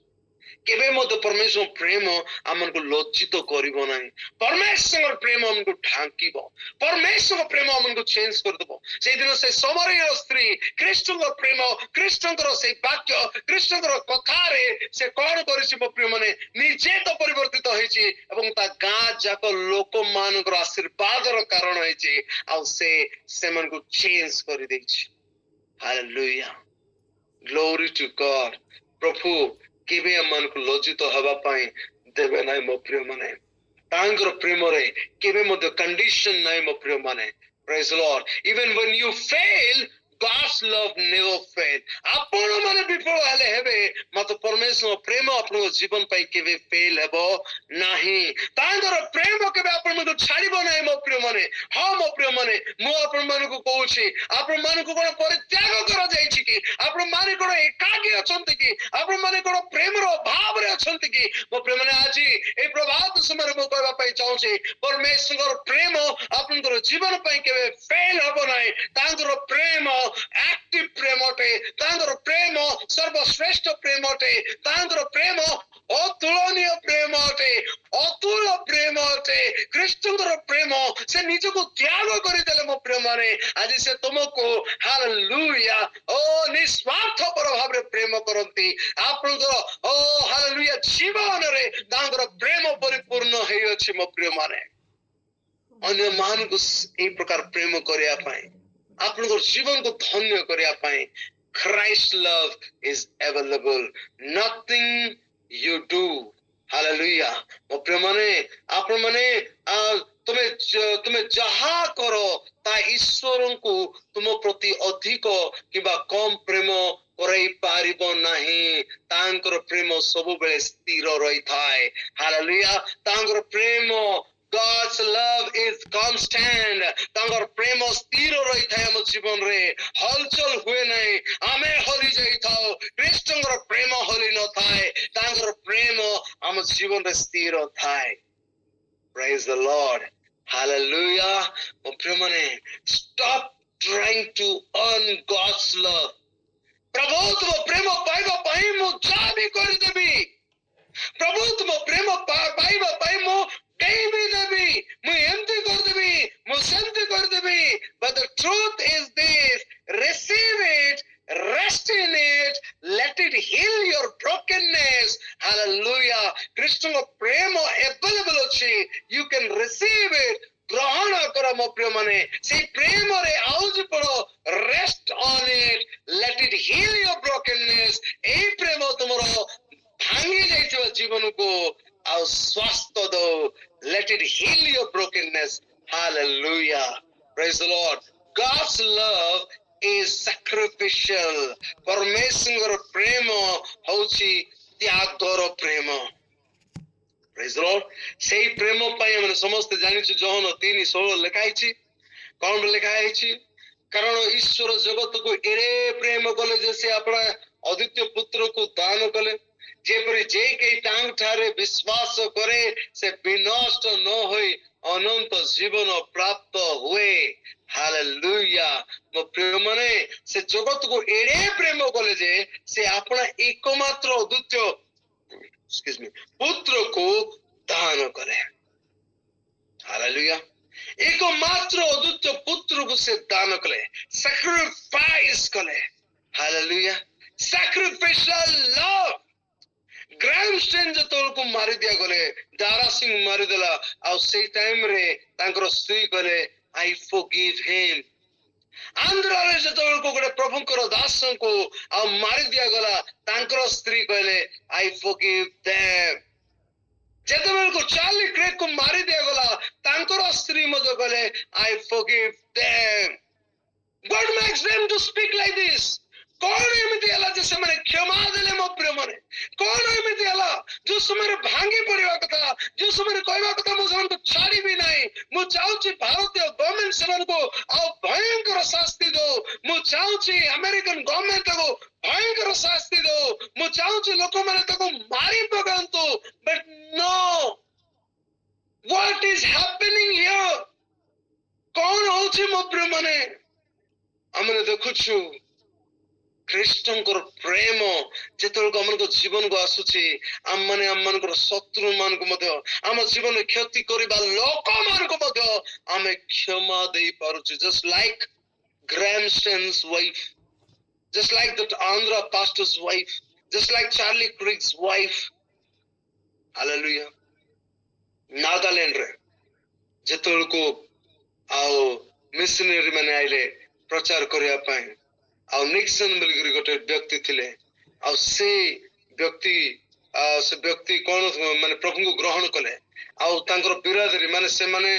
କେବେ ମଧ୍ୟ ପରମେଶ୍ୱର ପ୍ରେମ ଆମକୁ ଲଜ୍ଜିତ କରିବ ନାହିଁ। ପରମେଶ୍ୱର ପ୍ରେମ ଆମକୁ ଢାଙ୍କିବ, ପରମେଶ୍ୱର ପ୍ରେମ ଆମକୁ ଚେଞ୍ଜ କରିଦେବ। ସେଇଦିନ ସେ ସମରଣୀୟ ସ୍ତ୍ରୀ ଖ୍ରୀଷ୍ଟଙ୍କ ପ୍ରେମ, ଖ୍ରୀଷ୍ଟଙ୍କର ସେଇ ବାକ୍ୟ, ଖ୍ରୀଷ୍ଟଙ୍କର କଥାରେ ସେ କଣ କରିଛି ମୋ ପ୍ରିୟ ମାନେ ନିଜେ ତ ପରିବର୍ତ୍ତିତ ହେଇଛି ଏବଂ ତା ଗାଁ ଯାକ ଲୋକମାନଙ୍କର ଆଶୀର୍ବାଦର କାରଣ ହେଇଛି ଆଉ ସେ ସେମାନଙ୍କୁ ଚେଞ୍ଜ କରିଦେଇଛି। ହାଲେଲୁୟା, ଗ୍ଲୋରି ଟୁ ଗଡ୍। ପ୍ରଭୁ କେବେ ଆମମାନଙ୍କୁ ଲଜ୍ଜିତ ହେବା ପାଇଁ ଦେବେ ନାହିଁ ମୋ ପ୍ରିୟ ମାନେ। ତାଙ୍କର ପ୍ରେମରେ କେବେ ମଧ୍ୟ କଣ୍ଡିସନ ନାହିଁ ମୋ ପ୍ରିୟ ମାନେ। Praise the Lord. Even when you fail, God's love never fail। ଆପଣ ମାନେ ବିଫଳ ହେଲେ ହେବେ ମାତ୍ର ପରମେଶ୍ୱର ପ୍ରେମ ଆପଣଙ୍କ ଜୀବନ ପାଇଁ କେବେ ଫେଲ ହେବ ନାହିଁ। ତାଙ୍କର ପ୍ରେମ କେବେ ଆପଣଙ୍କୁ ଛାଡ଼ିବ ନାହିଁ ମୋ ପ୍ରିୟ ମାନେ। ହଁ ମୋ ପ୍ରିୟ ମାନେ ମୁଁ ଆପଣମାନଙ୍କୁ କହୁଛି, ଆପଣମାନଙ୍କୁ କଣ ପରିତ୍ୟାଗ କରାଯାଇଛି କି? ଆପଣ ମାନେ କଣ ଏକାକୀ ଅଛନ୍ତି କି? ଆପଣ ମାନେ କଣ ପ୍ରେମର ଅଭାବରେ ଅଛନ୍ତି କି? ମୋ ପ୍ରିୟ ମାନେ ଆଜି এই ପ୍ରଭାତ ସମୟରେ ମୁଁ କହିବା ପାଇଁ ଚାହୁଁଛି ପରମେଶ୍ୱରଙ୍କର ପ୍ରେମ ଆପଣଙ୍କର ଜୀବନ ପାଇଁ କେବେ ଫେଲ ହେବ ନାହିଁ। ତାଙ୍କର ପ୍ରେମ ଆକ୍ଟିଭ ପ୍ରେମ ଅଟେ, ତାଙ୍କର ପ୍ରେମ ସର୍ବଶ୍ରେଷ୍ଠ ପ୍ରେମ ଅଟେ, ତାଙ୍କର ପ୍ରେମ ଅତୁଳନୀୟ ପ୍ରେମ ଅଟେ, ଅତୁଳ ପ୍ରେମ ଅଟେ। ଖ୍ରୀଷ୍ଟଙ୍କର ପ୍ରେମ ସେ ନିଜକୁ ତ୍ୟାଗ କରିଦେଲେ ମୋ ପ୍ରିୟ ମାନେ। ଆଜି ସେ ତୁମକୁ ହାଲେଲୁୟା ଓ ନିସ୍ୱାର୍ଥପର ଭାବରେ ପ୍ରେମ କରନ୍ତି। ଆପଣଙ୍କର ଓ ହାଲେଲୁୟା ଜୀବନରେ ତାଙ୍କର ପ୍ରେମ ପରିପୂର୍ଣ୍ଣ ହେଇଅଛି ମୋ ପ୍ରିୟ ମାନେ। ଅନ୍ୟମାନଙ୍କୁ ଏଇ ପ୍ରକାର ପ୍ରେମ କରିବା ପାଇଁ, ଆପଣଙ୍କର ଜୀବନକୁ ଧନ୍ୟ କରିବା ପାଇଁ Christ's love is available. Nothing you do. Hallelujah. ମୋ ପ୍ରିୟମାନେ ଆପଣମାନେ ତୁମେ ଯାହା କର ତା ଈଶ୍ୱରଙ୍କୁ ତୁମ ପ୍ରତି ଅଧିକ କିମ୍ବା କମ ପ୍ରେମ କରାଇ ପାରିବ ନାହିଁ। ତାଙ୍କର ପ୍ରେମ ସବୁବେଳେ ସ୍ଥିର ରହିଥାଏ। ହାଲେଲୁୟା। ତାଙ୍କର ପ୍ରେମ, God's love is constant. ତାଙ୍କର ପ୍ରେମ ସ୍ଥିର ରହିଥାଏ ଆମ ଜୀବନରେ, ହଲଚଲ ହୁଏ ନାହିଁ। ଆମେ ହଲି ଯାଇଥାଉ, ଖ୍ରୀଷ୍ଟଙ୍କର ପ୍ରେମ ହଲି ନଥାଏ। ତାଙ୍କର ପ୍ରେମ ଆମ ଜୀବନରେ ସ୍ଥିର ଥାଏ। Praise the Lord. Hallelujah. ମୋ ପ୍ରିୟମାନେ, stop trying to earn God's love. ପ୍ରଭୁ ତୁମ ପ୍ରେମ ପାଇବା ପାଇଁ ମୁଁ ଯାହା ବି କରିଦେବି, ପ୍ରଭୁ ତୁମ ପ୍ରେମ ପାଇବା ପାଇଁ ମୁଁ ଦେବି ଦେବି, ମୁଁ ଏମିତି କରିଦେବି, ମୁଁ ସେମିତି କରିଦେବି। But the truth is this, receive it, rest in it, let it heal your brokenness. Hallelujah. କୃଷ୍ଣଙ୍କ ପ୍ରେମ available ଅଛି, you can receive it. ଗ୍ରହଣ କର ମୋ ପ୍ରିୟମାନେ, ସେଇ ପ୍ରେମରେ ଆଉଜି ପଡ, rest on it, let it heal your brokenness. ଏଇ ପ୍ରେମ ତୁମର ଭାଙ୍ଗି ଯାଇଥିବା ଜୀବନକୁ ଆଉ ସ୍ୱାସ୍ଥ୍ୟ ଦଉ, let it heal your brokenness. Hallelujah. Praise the Lord. God's love is sacrificial. ପରମେଶ୍ୱରଙ୍କର ପ୍ରେମ ହଉଛି ତ୍ୟାଗର ପ୍ରେମ। Praise the Lord. ସେଇ ପ୍ରେମ ପାଇଁ ଆମେ ସମସ୍ତେ ଜାଣିଛୁ ଯୋହନ 3:16 ଲେଖା ହେଇଛି। କଣ ଲେଖା ହେଇଛି? କାରଣ ଈଶ୍ୱର ଜଗତକୁ ଏଡ଼େ ପ୍ରେମ କଲେ ଯେ ସେ ଆପଣା ଅଦ୍ୱିତୀୟ ପୁତ୍ରକୁ ଦାନ କଲେ, ଯେପରି ଯେ କେହି ତାଙ୍କଠାରେ ବିଶ୍ୱାସ କରେ ସେ ବିନଷ୍ଟ ନ ହୋଇ ଅନନ୍ତ ଜୀବନ ପ୍ରାପ୍ତ ହୁଏ। ହାଲେଲୁୟା। ମୋ ପ୍ରିୟମାନେ, ସେ ଜଗତକୁ ଏଡ଼େ ପ୍ରେମ କଲେ ଯେ ସେ ଆପଣା ଏକମାତ୍ର ଅଦ୍ୱିତୀୟ ପୁତ୍ରକୁ ଦାନ କଲେ। ହାଲେଲୁୟା। एकमात्र अद्वितीय पुत्रକୁ ସେ ଦାନ କଲେ, sacrifice କଲେ। ହାଲେଲୁୟା। sacrificial love। ଗ୍ରାହମଷ୍ଟେନ୍ ଯେତେବେଳକୁ ମାରି ଦିଆଗଲେ, ଦାରା ସିଂ ମାରିଦେଲା, ଆଉ ସେଇ ଟାଇମରେ ତାଙ୍କର ସ୍ତ୍ରୀ କହିଲେ I forgive him। ଆନ୍ଧ୍ରରେ ଯେତେବେଳକୁ ଗୋଟେ ପ୍ରଭୁଙ୍କର ଦାସଙ୍କୁ ଆଉ ମାରି ଦିଆଗଲା, ତାଙ୍କର ସ୍ତ୍ରୀ କହିଲେ I forgive them। ଯେତେବେଳକୁ ଚାର୍ଲି କ୍ରେଗକୁ ମାରି ଦିଆଗଲା, ତାଙ୍କର ସ୍ତ୍ରୀ ମଧ୍ୟ କହିଲେ I forgive them। God makes them to speak like this। କଣ ଏମିତି ହେଲା ଯେ ସେମାନେ କ୍ଷମା ଦେଲେ? ମୋ ପ୍ରିୟମାନେ, କଣ ଏମିତି ହେଲା? ଯୋଉ ସମୟରେ ଭାଙ୍ଗି ପଡିବା କଥା, ଯୋଉ ସମୟରେ କହିବା କଥା ମୁଁ ସେମାନଙ୍କୁ ଛାଡିବି ନାହିଁ, ମୁଁ ଚାହୁଁଛି ଭାରତୀୟ ଗଭର୍ଣ୍ଣମେଣ୍ଟ ସେମାନଙ୍କୁ ଆଉ ଭୟଙ୍କର ଶାସ୍ତି ଦଉ, ମୁଁ ଚାହୁଁଛି ଆମେରିକାନ ଗଭର୍ଣ୍ଣମେଣ୍ଟ ତାକୁ ଭୟଙ୍କର ଶାସ୍ତି ଦଉ, ମୁଁ ଚାହୁଁଛି ଲୋକମାନେ ତାକୁ ମାରି ପକାନ୍ତୁ। But no, what is happening here? କଣ ହଉଛି ମୋ ପ୍ରିୟମାନେ? ଆମେ ଦେଖୁଛୁ ଖ୍ରୀଷ୍ଟଙ୍କର ପ୍ରେମ ଯେତେବେଳକୁ ଆମମାନଙ୍କ ଜୀବନକୁ ଆସୁଛି, ଆମମାନଙ୍କର ଶତ୍ରୁ ମାନଙ୍କୁ ମଧ୍ୟ, ଆମ ଜୀବନରେ କ୍ଷତି କରିବା ଲୋକମାନଙ୍କୁ ମଧ୍ୟ ଆମେ କ୍ଷମା ଦେଇପାରୁଛୁ। just like Grahamston's wife, just like that Andhra pastor's wife, just like Charlie Crick's wife। Hallelujah। ନାଗାଲ୍ୟାଣ୍ଡରେ ଯେତେବେଳକୁ ଆଉ ମିଶନାରୀ ମାନେ ଆଇଲେ ପ୍ରଚାର କରିବା ପାଇଁ, ଆଉ ନିକ୍ସନ ବୋଲିକିରି ଗୋଟେ ବ୍ୟକ୍ତି ଥିଲେ, ଆଉ ସେ ବ୍ୟକ୍ତି କଣ ମାନେ ପ୍ରଭୁଙ୍କୁ ଗ୍ରହଣ କଲେ, ଆଉ ତାଙ୍କର ବିରାଦରୀ ମାନେ ସେମାନେ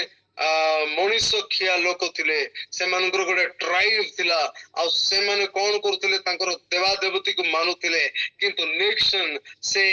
ମଣିଷ ଖିଆ ଲୋକ ଥିଲେ, ସେମାନଙ୍କର ଗୋଟେ ଟ୍ରାଇବ ଥିଲା, ଆଉ ସେମାନେ କଣ କରୁଥିଲେ, ତାଙ୍କର ଦେବାଦେବତୀକୁ ମାନୁଥିଲେ। କିନ୍ତୁ ନିକ୍ସନ ସେ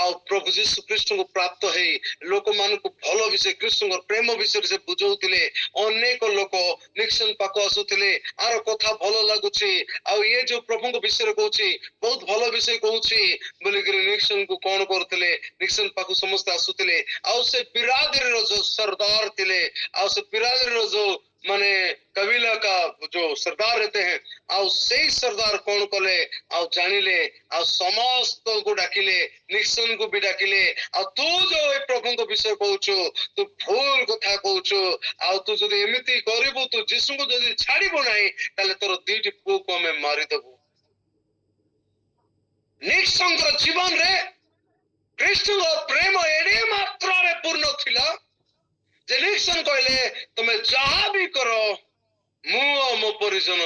ଆଉ ପ୍ରଭୁ ଯୀଶୁ ଖ୍ରୀଷ୍ଟଙ୍କୁ ପ୍ରାପ୍ତ ହେଇ ଲୋକମାନଙ୍କୁ ଭଲ ବିଷୟ, କୃଷ୍ଣଙ୍କର ପ୍ରେମ ବିଷୟରେ ସେ ବୁଝଉଥିଲେ। ଅନେକ ଲୋକ ନିକ୍ସନ ପାଖକୁ ଆସୁଥିଲେ, ଆର କଥା ଭଲ ଲାଗୁଛି, ଆଉ ଇଏ ଯୋଉ ପ୍ରଭୁଙ୍କ ବିଷୟରେ କହୁଛି ବହୁତ ଭଲ ବିଷୟ କହୁଛି ବୋଲିକିରି ନିକ୍ସନକୁ କଣ କରୁଥିଲେ, ନିକ୍ସନ ପାଖକୁ ସମସ୍ତେ ଆସୁଥିଲେ। ଆଉ ସେ ବିରାଦରୀର ଯୋଉ ସରଦାର ଥିଲେ, ଆଉ ସେ ବିରାଦରୀର ଯୋଉ ମାନେ कबीला का जो सरदार रहते हैं, ଆଉ ସେଇ ସରଦାର କଣ କଲେ, ଆଉ ଜାଣିଲେ, ଆଉ ସମସ୍ତଙ୍କୁ ଡାକିଲେ, ନିକ୍ସନକୁ ବି ଡାକିଲେ, ଆଉ ତୁ ଯୋଉ ଏ ପ୍ରଭୁଙ୍କ ବିଷୟ କହୁଛୁ, ତୁ ଭୁଲ କଥା କହୁଛୁ, ଆଉ ତୁ ଯଦି ଏମିତି କରିବୁ, ତୁ ଯୀଶୁଙ୍କୁ ଯଦି ଛାଡିବୁ ନାହିଁ, ତାହେଲେ ତୋର 2ଟି ପୁଅକୁ ଆମେ ମାରିଦେବୁ। ନିକ୍ସନଙ୍କର ଜୀବନରେ ଖ୍ରୀଷ୍ଟଙ୍କ ପ୍ରେମ ଏଡ଼େ ମାତ୍ରାରେ ପୂର୍ଣ୍ଣ ଥିଲା ଯେ ନିକ୍ସନ କହିଲେ ତମେ ଯାହା ବି କର, ମୁଁ ଆଉ ମୋ ପରିଜନ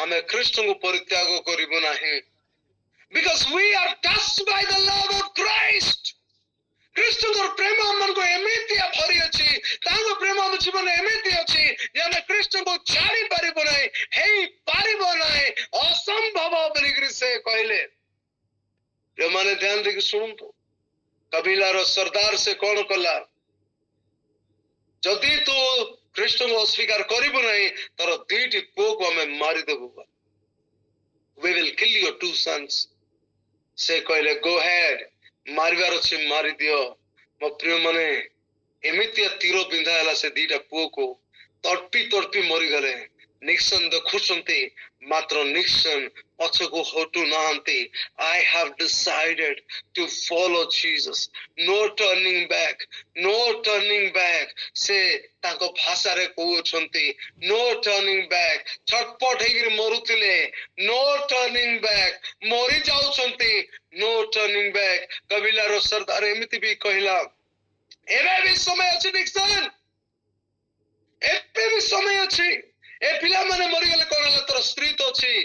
ଆମେ ଖ୍ରୀଷ୍ଟଙ୍କୁ ପରିତ୍ୟାଗ କରିବୁ ନାହିଁ। Because we are touched by the love of Christ. ଖ୍ରୀଷ୍ଟଙ୍କର ପ୍ରେମ ଆମକୁ ଏମିତି ଭରି ଅଛି, ତାଙ୍କ ପ୍ରେମ ଆମ ଜୀବନରେ ଏମିତି ଅଛି ଯେ ଆମେ ଖ୍ରୀଷ୍ଟଙ୍କୁ ଛାଡ଼ି ପାରିବୁ ନାହିଁ, ହେଇପାରିବ ନାହିଁ, ଅସମ୍ଭବ ବୋଲିକିରି ସେ କହିଲେ। ଯୋଉମାନେ ଧ୍ୟାନ ଦେଇକି ଶୁଣନ୍ତୁ, କବିଲାର ସରଦାର ସେ କଣ କଲା? ଯଦି ତୁ ଖ୍ରୀଷ୍ଟଙ୍କୁ ଅସ୍ୱୀକାର କରିବୁ ନାହିଁ, ତୋର ଦୁଇଟି ପୁଅକୁ ଆମେ ମାରିଦେବୁ। We will kill your two sons. ସେ କହିଲେ go ahead, ମାରିବାର ଅଛି ମାରିଦିଅ। ମୋ ପ୍ରିୟ ମାନେ, ଏମିତିଆ ତୀର ବିନ୍ଧା ହେଲା ସେ ଦିଟା ପୁଅକୁ, ତଡପି ତଡପି ମରିଗଲେ। ନିକ୍ସନ ଦେଖୁଛନ୍ତି, ମାତ୍ର ନିକ୍ସନ ପଛକୁ ହଟୁ ନାହାନ୍ତି। I have decided to follow Jesus. No turning back, no turning back. ସେ ତାଙ୍କ ଭାଷାରେ କହୁଛନ୍ତି no turning back। ଛଟପଟ ହେଇକିରି ମରୁଥିଲେ, no turning back। ମରି ଯାଉଛନ୍ତି, no turning back। କବିଲାର ସରଦାର ଏମିତି ବି କହିଲା, ଏବେ ବି ସମୟ ଅଛି ନିକ୍ସନ, ଏବେ ବି ସମୟ ଅଛି। ଏ ପିଲାମାନେ ମରିଗଲେ କଣ ହେଲା? ତୋର ସ୍ତ୍ରୀ ତ ଅଛି,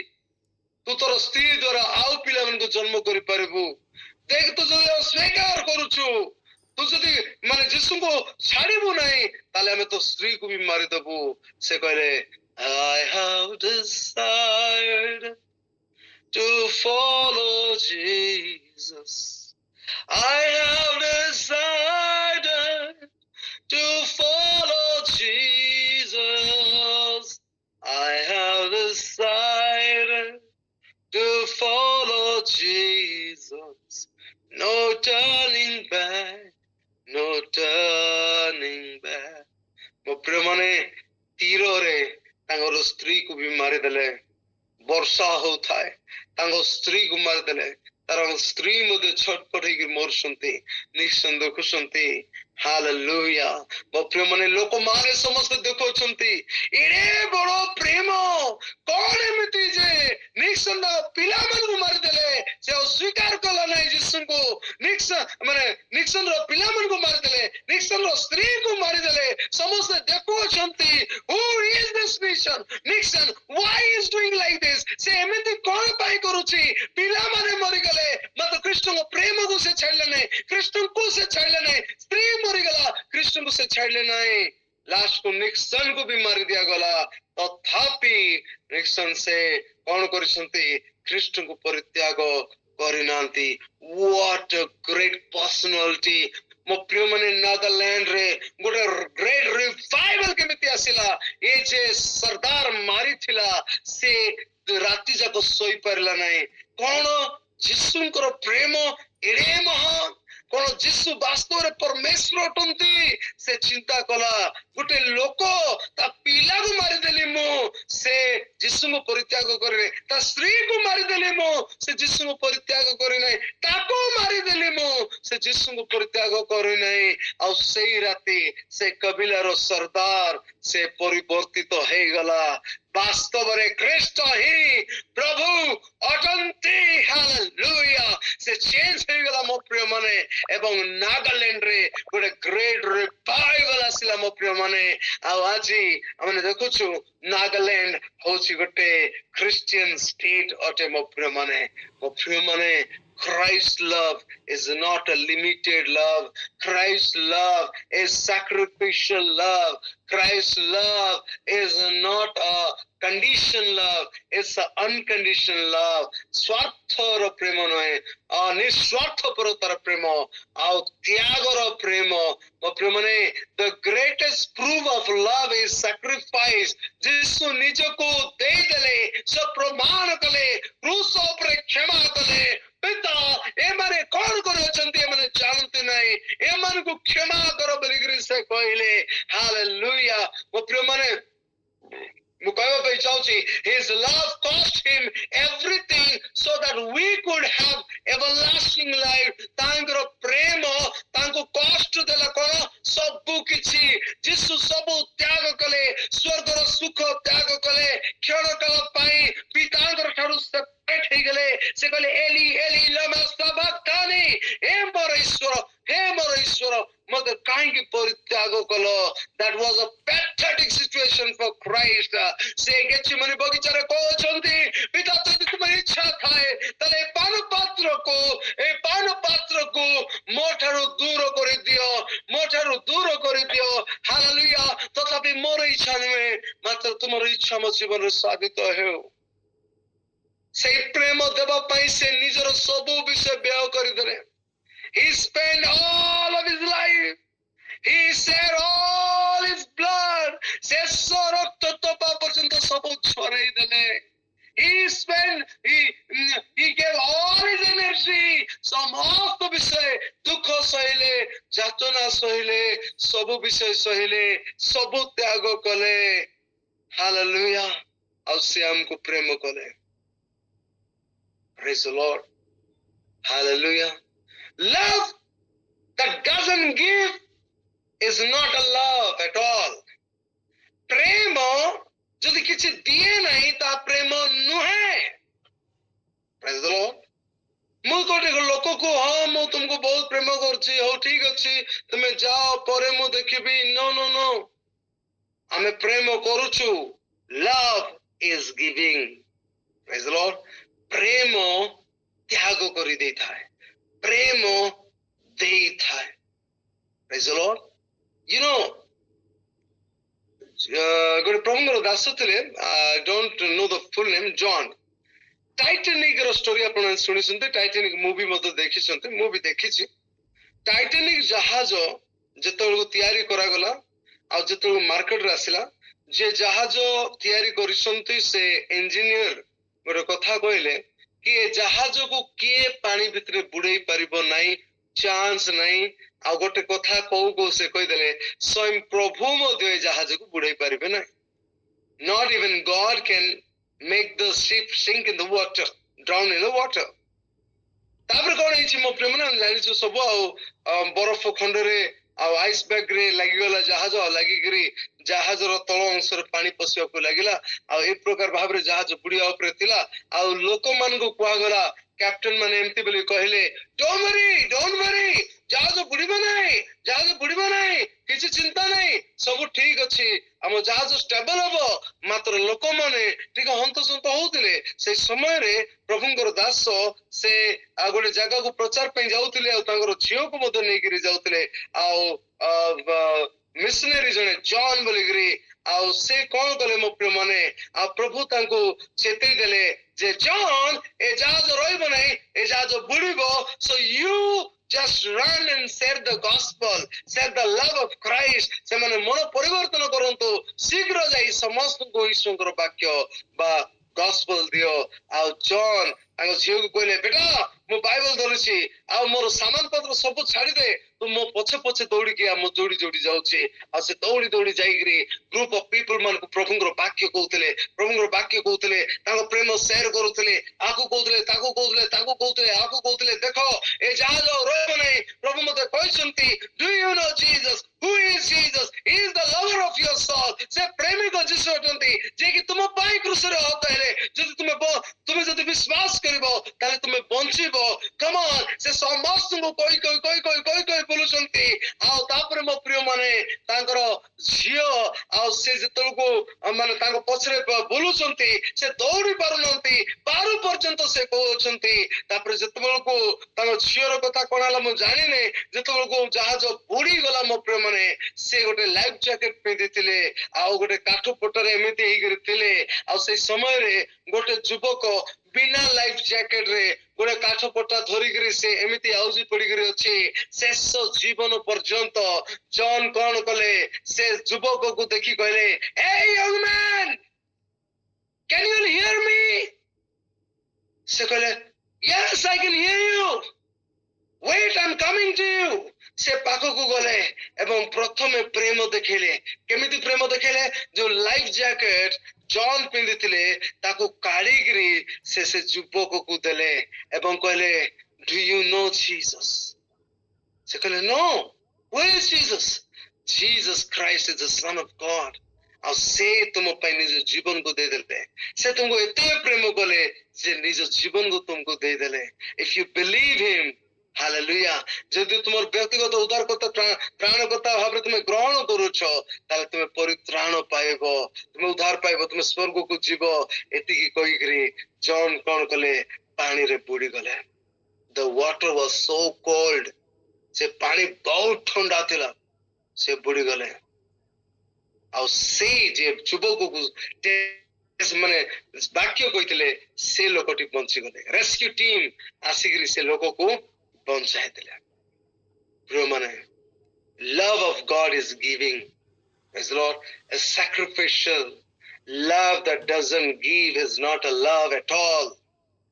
ତୁ ତୋର ସ୍ତ୍ରୀ ଦ୍ୱାରା ଆଉ ପିଲାମାନଙ୍କୁ ଜନ୍ମ କରିପାରିବୁ। ଦେଖ, ତୁ ଯଦି ଅସ୍ୱୀକାର କରୁଛୁ, ତୁ ଯଦି ମାନେ ଯୀଶୁଙ୍କୁ ଛାଡ଼ିବୁ ନାହିଁ, ତାହେଲେ ଆମେ ତୋ ସ୍ତ୍ରୀକୁ ବି ମାରିଦେବୁ। ସେ କହିଲେ I have decided to follow Jesus. I have decided to follow Jesus. I have decided to follow Jesus. No turning back, no turning back. ମୋ ପ୍ରିୟମାନେ, ତୀରରେ ତାଙ୍କର ସ୍ତ୍ରୀକୁ ବି ମାରିଦେଲେ। ବର୍ଷା ହଉଥାଏ, ତାଙ୍କ ସ୍ତ୍ରୀକୁ ମାରିଦେଲେ। ତାର ସ୍ତ୍ରୀ ମଧ୍ୟ ଛଟପଟ ହେଇକି ମରୁଛନ୍ତି। ନିକ୍ସନ ଦେଖୁଛନ୍ତି। ହାଲେଲୁୟା। ମୋ ପ୍ରିୟମାନେ, ଲୋକମାନେ ସମସ୍ତେ ଦେଖୁଛନ୍ତି, ଏଡ଼େ ବଡ଼ ପ୍ରେମ କଣ ଏମିତି ଯେ ନିକ୍ସନ ପିଲାମାନଙ୍କୁ ମାରିଦେଲେ? ସେ ଅସ୍ୱୀକାର କଲା ନାହିଁ ଯୀଶୁଙ୍କୁ। ନିକ୍ସନର ପିଲାମାନଙ୍କୁ ମାରିଦେଲେ, ନିକ୍ସନର ସ୍ତ୍ରୀକୁ ମାରିଦେଲେ। ସମସ୍ତେ ଦେଖୁଛନ୍ତି, who is this Nixon? Why is doing like this? ସେ ଏମିତି କଣ ପାଇଁ କରୁଛି? ପିଲାମାନେ ମରିଗଲେ, ମାତ୍ର ଖ୍ରୀଷ୍ଟଙ୍କ ପ୍ରେମକୁ ସେ ଛାଡ଼ିଲେ ନାହିଁ, ଖ୍ରୀଷ୍ଟଙ୍କୁ ସେ ଛାଡ଼ିଲେ ନାହିଁ। ସ୍ତ୍ରୀ ମରିଗଲା, ଖ୍ରୀଷ୍ଟଙ୍କୁ ସେ ଛାଡ଼ିଲେ ନାହିଁ। ଲାଷ୍ଟକୁ ନିକ୍ସନକୁ ବି ମାରି ଦିଆଗଲା। ତଥାପି ନିକ୍ସନ ସେ କଣ କରିଛନ୍ତି? ଖ୍ରୀଷ୍ଟଙ୍କୁ ପରିତ୍ୟାଗ କରିନାହାନ୍ତି। What a great personality! ମୋ ପ୍ରିୟମାନେ, ନାଗାଲ୍ୟାଣ୍ଡରେ ଗୋଟେ ଗ୍ରେଟ୍ ରିଭାଇଭାଲ କେମିତି ଆସିଲା? ଏ ଯେ ସରଦାର ମାରିଥିଲା, ସେ ରାତି ଯାକ ଶୋଇପାରିଲା ନାହିଁ। କଣ ଯୀଶୁଙ୍କର ପ୍ରେମ ଏଡ଼େ ମହାନ! କଣ ଯୀଶୁ ବାସ୍ତବରେ ପରମେଶ୍ୱର ଅଟନ୍ତି? ସେ ଚିନ୍ତା କଲା, ଗୋଟେ ଲୋକ ତା ପିଲାକୁ ମାରିଦେଲି ମୁଁ, ସେ ଯୀଶୁଙ୍କୁ ପରିତ୍ୟାଗ କରିନାହିଁ। ତା ସ୍ତ୍ରୀକୁ ମାରିଦେଲି ମୁଁ, ସେ ଯୀଶୁଙ୍କୁ ପରିତ୍ୟାଗ କରିନାହିଁ। ତାକୁ ମାରିଦେଲି ମୁଁ, ସେ ଯୀଶୁଙ୍କୁ ପରିତ୍ୟାଗ କରିନାହିଁ। ଆଉ ସେଇ ରାତି ସେ କବିଲାର ସରଦାର ସେ ପରିବର୍ତ୍ତିତ ହେଇଗଲା। ବାସ୍ତବରେ ଖ୍ରୀଷ୍ଟ ହିଁ ପ୍ରଭୁ ଅଟନ୍ତି। ହାଲେଲୁୟା। ସେ ଚେଞ୍ଜ ହେଇଗଲା ମୋ ପ୍ରିୟମାନେ। ଏବଂ ନାଗାଲ୍ୟାଣ୍ଡରେ ଗୋଟେ ଗ୍ରେଟ୍ ରିଭାଇଭାଲ ଆସିଲା ମୋ ପ୍ରିୟମାନେ। ଆଉ ଆଜି ଆମେ ଦେଖୁଛୁ, ନାଗାଲ୍ୟାଣ୍ଡ ହଉଛି ଗୋଟେ ଖ୍ରୀଷ୍ଟିଆନ ଷ୍ଟେଟ୍ ଅଟେ ମୋ ପ୍ରିୟମାନେ। ମୋ ପ୍ରିୟମାନେ, Christ's love is not a limited love. Christ's love is sacrificial love. Christ's love is not a conditional love. It's an unconditional love. ସ୍ୱାର୍ଥର ପ୍ରେମ ନୁହେଁ, ନିଃସ୍ୱାର୍ଥପରତାର ପ୍ରେମ ଆଉ ତ୍ୟାଗର ପ୍ରେମ। ମୋ ପ୍ରିୟମାନେ, the greatest proof of love is sacrifice. ଯୀଶୁ ନିଜକୁ ଦେଇଦେଲେ, ସେ ପ୍ରମାଣ କଲେ, କ୍ରୁଶ ଉପରେ କ୍ଷମା କଲେ। ପିତା, ଏମାନେ କଣ କରୁଛନ୍ତି ଏମାନେ ଜାଣନ୍ତି ନାହିଁ, ଏମାନଙ୍କୁ କ୍ଷମା କର ବୋଲିକିରି ସେ କହିଲେ। ହାଲେଲୁୟା। ମୋ ପ୍ରିୟମାନେ, ମୁଁ କହିବା ପାଇଁ ଚାହୁଁଛି, his love cost him everything so that we could have everlasting life. ତାଙ୍କର ପ୍ରେମ ତାଙ୍କୁ କଷ୍ଟ ଦେଲା। କଣ? ସବୁ କିଛି। ଯୀଶୁ ସବୁ ତ୍ୟାଗ କଲେ, ସ୍ୱର୍ଗର ସୁଖ ତ୍ୟାଗ କଲେ। କ୍ଷଣକାଳ ପାଇଁ ପିତାଙ୍କର ଠାରୁ ସେପାରେଟ ହେଇଗଲେ। ସେ କହିଲେ, ଏଲି ଏଲି ଲମା ସବକ୍ତାନି, ହେ ମୋର ଈଶ୍ୱର, ହେ ମୋର ଈଶ୍ୱର, ମତେ କାହିଁକି ପରିତ୍ୟାଗ କଲ? That was a pathetic situation for Christ. Christ. Se Getsemani ବଗିଚାରେ କହୁଛନ୍ତି ପିତା ଯଦି ତୁମ ଇଚ୍ଛା ଥାଏ ତାହେଲେ ଏ ପାନ ପାତ୍ରକୁ ମୋ ଠାରୁ ଦୂର କରିଦିଅ, ମୋ ଠାରୁ ଦୂର କରିଦିଅ। ହାଲେଲୁୟା। ତଥାପି ମୋର ଇଚ୍ଛା ନୁହେଁ, ମାତ୍ର ତୁମର ଇଚ୍ଛା ମୋ ଜୀବନରେ ସାଧିତ ହେଉ। ସେଇ ପ୍ରେମ ଦେବା ପାଇଁ ସେ ନିଜର ସବୁ ବିଷୟ ବ୍ୟୟ କରିଦେଲେ। He spent all of his life. He shed all his blood. ଶେଷ ରକ୍ତ ଟୋପା ପର୍ଯ୍ୟନ୍ତ ସବୁ ଝରେଇ ଦେଲେ। He gave all his energy. ସମସ୍ତ ବିଷୟ ଦୁଃଖ ସହିଲେ, ଯାତନା ସହିଲେ, ସବୁ ବିଷୟ ସହିଲେ, ସବୁ ତ୍ୟାଗ କଲେ। ହାଲେଲୁୟା। ଆଉ ସେ ଆମକୁ ପ୍ରେମ କଲେ। Praise the Lord. Hallelujah. Love that doesn't give is not a love at all. ପ୍ରେମ ଯଦି କିଛି ଦିଏ ନାହିଁ ତା ପ୍ରେମ ନୁହେଁ। Praise the Lord. ମୁଁ ଗୋଟେ ଲୋକକୁ ହଁ ମୁଁ ତୁମକୁ ବହୁତ ପ୍ରେମ କରୁଛି, ହଉ ଠିକ ଅଛି ତୁମେ ଯାଅ ପରେ ମୁଁ ଦେଖିବି। No. ଆମେ ପ୍ରେମ କରୁଛୁ। Love is giving. Praise the Lord. ପ୍ରେମ ତ୍ୟାଗ କରି ଦେଇଥାଏ, ପ୍ରେମ ଦେଇଥାଏ। Praise the Lord. You know, ଗୋଟେ ପ୍ରଭୁଙ୍କର ଦାସ ଥିଲେ, I don't know the full name, John. Titanic ର ଷ୍ଟୋରି ଆପଣ ଶୁଣିଛନ୍ତି, ଟାଇଟାନିକ ମୁଭି ମଧ୍ୟ ଦେଖିଛନ୍ତି, ମୁଁ ବି ଦେଖିଛି। ଟାଇଟାନିକ ଜାହାଜ ଯେତେବେଳକୁ ତିଆରି କରାଗଲା ଆଉ ଯେତେବେଳକୁ ମାର୍କେଟରେ ଆସିଲା, ଯେ ଜାହାଜ ତିଆରି କରିଛନ୍ତି ସେ ଇଞ୍ଜିନିୟର ଗୋଟେ କଥା କହିଲେ କି ଏ ଜାହାଜକୁ କିଏ ପାଣି ଭିତରେ ବୁଡେଇ ପାରିବ ନାହିଁ, ଚାନ୍ସ ନାହିଁ। ଆଉ ଗୋଟେ କଥା କହୁ ସେ କହିଦେଲେ ସ୍ୱୟଂ ପ୍ରଭୁ ମଧ୍ୟ ଏ ଜାହାଜକୁ ବୁଡେଇ ପାରିବେ ନାହିଁ। Not even God can make the ship sink in the water, drown in the water. ତାପରେ କଣ ହେଇଛି ମୋ ପ୍ରେମ ନା ଜାଣିଛୁ ସବୁ, ଆଉ ବରଫ ଖଣ୍ଡରେ ଆଉ ଆଇସ୍ ବ୍ୟାଗ ରେ ଲାଗିଗଲା ଜାହାଜ, ଲାଗିକିରି ଜାହାଜର ତଳ ଅଂଶରେ ପାଣି ପଶିବାକୁ ଲାଗିଲା। ଆଉ ଏ ପ୍ରକାର ଭାବରେ ଜାହାଜ ବୁଡିବା ଉପରେ ଥିଲା। ଆଉ ଲୋକମାନଙ୍କୁ କୁହାଗଲା, କ୍ୟାପ୍ଟେନ ମାନେ ଏମିତି ବୋଲି କହିଲେ, ଡୋଣ୍ଟ ୱରି, ଜାହାଜ ବୁଡିବ ନାହିଁ, ଜାହାଜ ବୁଡିବ ନାହିଁ, କିଛି ଚିନ୍ତା ନାହିଁ, ସବୁ ଠିକ ଅଛି, ଆମ ଜାହାଜ ଷ୍ଟେବଲ ହବ। ମାତ୍ର ଲୋକମାନେ ଟିକେ ହନ୍ତସନ୍ତ ହଉଥିଲେ। ସେଇ ସମୟରେ ପ୍ରଭୁଙ୍କର ଦାସ ସେ ଗୋଟେ ଜାଗାକୁ ପ୍ରଚାର ପାଇଁ ଯାଉଥିଲେ, ଆଉ ତାଙ୍କର ଝିଅକୁ ମଧ୍ୟ ନେଇକିରି ଯାଉଥିଲେ। ଆଉ ମିଶନାରୀ ଜଣେ ଜନ୍ ବୋଲିକିରି, ଆଉ ସେ କଣ କଲେ ମୋ ପ୍ରିୟ ମାନେ, ଆଉ ପ୍ରଭୁ ତାଙ୍କୁ ଚେତେଇ ଦେଲେ ଯେ ଜନ୍ ଏ ଜାହାଜ ରହିବ ନାହିଁ, ଏ ଜାହାଜ ବୁଡିବ। So you just run and share the gospel, share the love of Christ. ସେମାନେ ମନ ପରିବର୍ତ୍ତନ କରନ୍ତୁ, ଶୀଘ୍ର ଯାଇ ସମସ୍ତଙ୍କୁ ଈଶ୍ୱରଙ୍କର ବାକ୍ୟ ବା ଗସ୍ପଲ ଦିଅ। ଆଉ ଜନ୍ ତାଙ୍କ ଝିଅକୁ କହିଲେ, ବେଟା ମୁଁ ବାଇବଲ ଧରୁଛି, ଆଉ ମୋର ସାମାନ ପତ୍ର ସବୁ ଛାଡିଦେ, ତୁ ମୋ ପଛେ ପଛେ ଦୌଡିକି ଆମ ଯୋଡି ଯାଉଛି। ଆଉ ସେ ଦୌଡି ଯାଇକିରି ଗ୍ରୁପ ଅଫ ପିପୁଲ ମାନଙ୍କୁ ପ୍ରଭୁଙ୍କର ବାକ୍ୟ କହୁଥିଲେ, ପ୍ରଭୁଙ୍କର ବାକ୍ୟ କହୁଥିଲେ, ତାଙ୍କ ପ୍ରେମ ସେୟାର କରୁଥିଲେ, ଆକୁ କହୁଥିଲେ, ତାକୁ କହୁଥିଲେ, ଆକୁ କହୁଥିଲେ, ଦେଖ ଏ ଜାହାଜ ରହିବ ନାହିଁ। ପ୍ରଭୁ ମତେ କହିଛନ୍ତି, do you know Jesus? Who is Jesus? He is the lover of your soul. ସେ ପ୍ରେମିକ ଯୀଶୁ ଅଟନ୍ତି, ଯିଏକି ତୁମ ପାଇଁ କ୍ରୁଶରେ ହତ ହେଲେ। ଯଦି ତୁମେ ଯଦି ବିଶ୍ୱାସ କରିବ ତାହେଲେ ତୁମେ ବଞ୍ଚିବ। Come on, ସେ ସମସ୍ତଙ୍କୁ କହି ବୁଲୁଛନ୍ତି। ଆଉ ତାପରେ ମୋ ପ୍ରିୟ ମାନେ ତାଙ୍କର ଝିଅ ଆଉ ସେ ଯେତେବେଳକୁ ମାନେ ତାଙ୍କ ପଛରେ ବୁଲୁଛନ୍ତି, ସେ ଦୌଡି ପାରୁନାହାନ୍ତି, ପାରୁ ପର୍ଯ୍ୟନ୍ତ ସେ କହୁଛନ୍ତି। ତାପରେ ଯେତେବେଳକୁ ତାଙ୍କ ଝିଅର କଥା କଣ ହେଲା ମୁଁ ଜାଣିନି, ଯେତେବେଳକୁ ଜାହାଜ ବୁଡିଗଲା ମୋ ପ୍ରିୟ ମାନେ, ସେ ଗୋଟେ ଲାଇଫ ଜ୍ୟାକେଟ ପିନ୍ଧିଥିଲେ, ଆଉ ଗୋଟେ କାଠ ପଟରେ ଏମିତି ହେଇକିରି ଥିଲେ। ଆଉ ସେଇ ସମୟରେ ଗୋଟେ ଯୁବକ ବିନା ଲାଇଫ ଜ୍ୟାକେଟ ରେ ଗୋଟେ କାଠ ପଟା ଧରିକିରି ସେ ଏମିତି ଆଉଜି ପଡିକିରି ଅଛି। ଶେଷ ଜୀବନ ପର୍ଯ୍ୟନ୍ତ ଜନ୍ କଣ କଲେ, ସେ ଯୁବକକୁ ଦେଖି କହିଲେ, hey young man, can you hear me? ସେ କହିଲେ, yes I can hear you, wait I'm coming to you. ସେ ପାଖକୁ ଗଲେ ଏବଂ ପ୍ରଥମେ ପ୍ରେମ ଦେଖେଇଲେ। କେମିତି ପ୍ରେମ ଦେଖେଇଲେ? ଯୋଉ ଲାଇଫ ଜ୍ୟାକେଟ ଜନ୍ ପିନ୍ଧିଥିଲେ ତାକୁ କାଢିକିରି ସେ ଯୁବକକୁ ଦେଲେ ଏବଂ କହିଲେ, ଡୁ ୟୁ ନୋ ଜିସସ୍? ସେ କହିଲେ, no, who is Jesus? Jesus Christ is the Son of God. ଆଉ ସେ ତୁମ ପାଇଁ ନିଜ ଜୀବନକୁ ଦେଇଦେଲେ। ସେ ତୁମକୁ ଏତେ ପ୍ରେମ କଲେ ଯେ ନିଜ ଜୀବନକୁ ତୁମକୁ ଦେଇଦେଲେ। If you believe him, hallelujah जदि तुम व्यक्तिगत उदारकर्ता प्राणकर्ता भाव तुम ग्रहण करुछ ताले तुम परित्राण पाइब तुम उद्धार पाइब तुम स्वर्ग को जीव एतिकी कहिकरी जॉन कोन कले पानी रे बुडी गले the water was so cold से पानी बहुत ठंडा थिला से बुडी गले आ से जे युवक को माने वाक्य कहितले से लोकटी बंची गले रेस्क्यू टीम आसिकरी से लोक को बंचाई दिले प्रिय माने love of God is giving is Lord a sacrificial love that doesn't give is not a love at all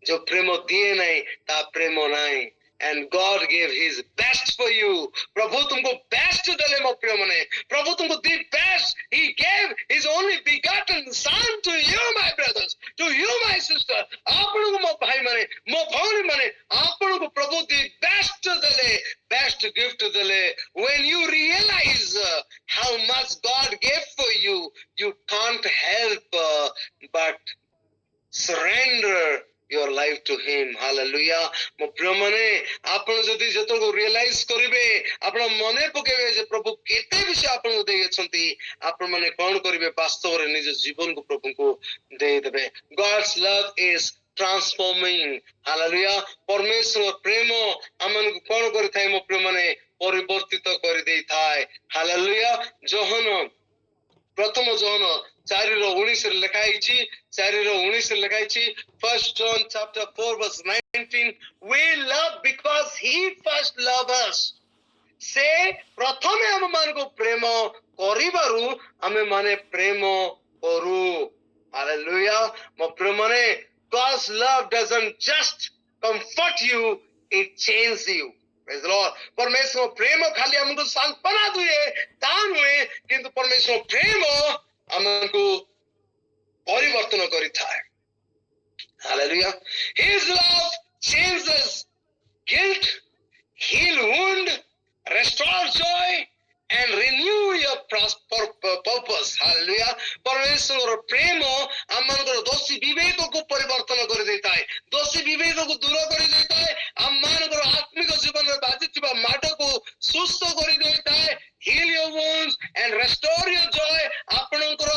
जो प्रेम दिए नहीं ता प्रेम नहीं and God gave his best for you प्रभु तुमको बेस्ट दले मो प्रिय माने प्रभु तुमको the best he gave his only begotten son to you my brothers to you my sister आपन को मो भाई माने मो भौणी माने आपन को प्रभु the best दले best gift dele when you realize how much God gave for you you can't help but surrender your life to him hallelujah mo priya mane apan jodi jeto ko realize karibe apan mane pokebe je prabhu kete bishe apan ko dei achanti apan mane kon karibe vastav re nijo जीवन को प्रभु को दे देबे God's love is transforming hallelujah परमेश्वर प्रेम आमन को कोन करि थाय मो प्रेम माने परिवर्तित करि देई थाय hallelujah जोहन प्रथम जोहन 4:19 रे लिखा हिची 4:19 रे लिखा हिची 1 John chapter 4 verse 19 we love because he first loved us से प्रथमे हम मान को प्रेम करिबारु हमें माने प्रेम करू हालेलुया मो प्रेम माने God's love doesn't just comfort you it changes you praise the Lord परमेश्वर प्रेम खाली हमको सांत्वना दुए तान हुए किंतु परमेश्वर प्रेम हमको परिवर्तन करि थाए hallelujah his love changes guilt heal wound restore joy and renew your purpose hallelujah परमेश्वर प्रेम हमनकर दोषी विवेक को परिवर्तन कर देता है दोषी विवेक को दूर कर देता है हमनकर आत्मिक जीवन में बाधित माट को सुस्थ कर देता है heal your wounds and restore your joy आपनकर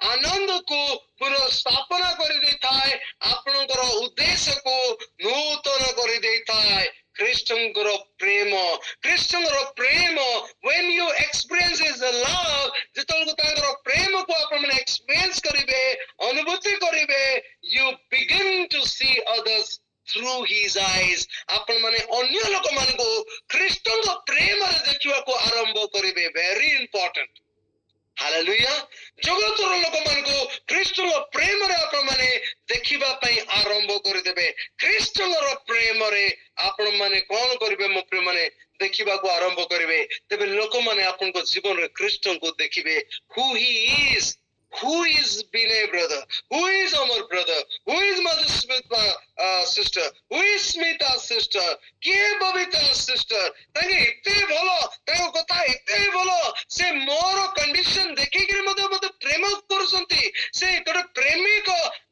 आनंद को पुनर्स्थापना कर देता है आपनकर उद्देश्य को नूतन कर देता है क्रिस्टंकर प्रेम when you experience his love जेतल तांकर प्रेम को आपण एक्सपीरियंस करिवे अनुभूति करिवे you begin to see others through his eyes आपण माने अन्य लोक मान को क्रिस्टंकर प्रेम रे देखिवा को आरंभ करिवे very important हालेलुया जगतर लोक मान को क्रिस्टंकर प्रेम रे आपण माने देखिबा पई आरंभ करि देबे क्रिस्टंकर प्रेम रे आपण माने कोन करिवे मो प्रेम माने देखिबा को आरंभ करिवे तबे लोक माने आपण को जीवन रे कृष्ण को देखिबे who is Binay brother who is Amar brother who is Mother Smita sister who is Smita sister के बबीता sister ताके इते भलो ताको कथा इते भलो से मोर कंडीशन देखि कि मते प्रेम करसंती से गोटे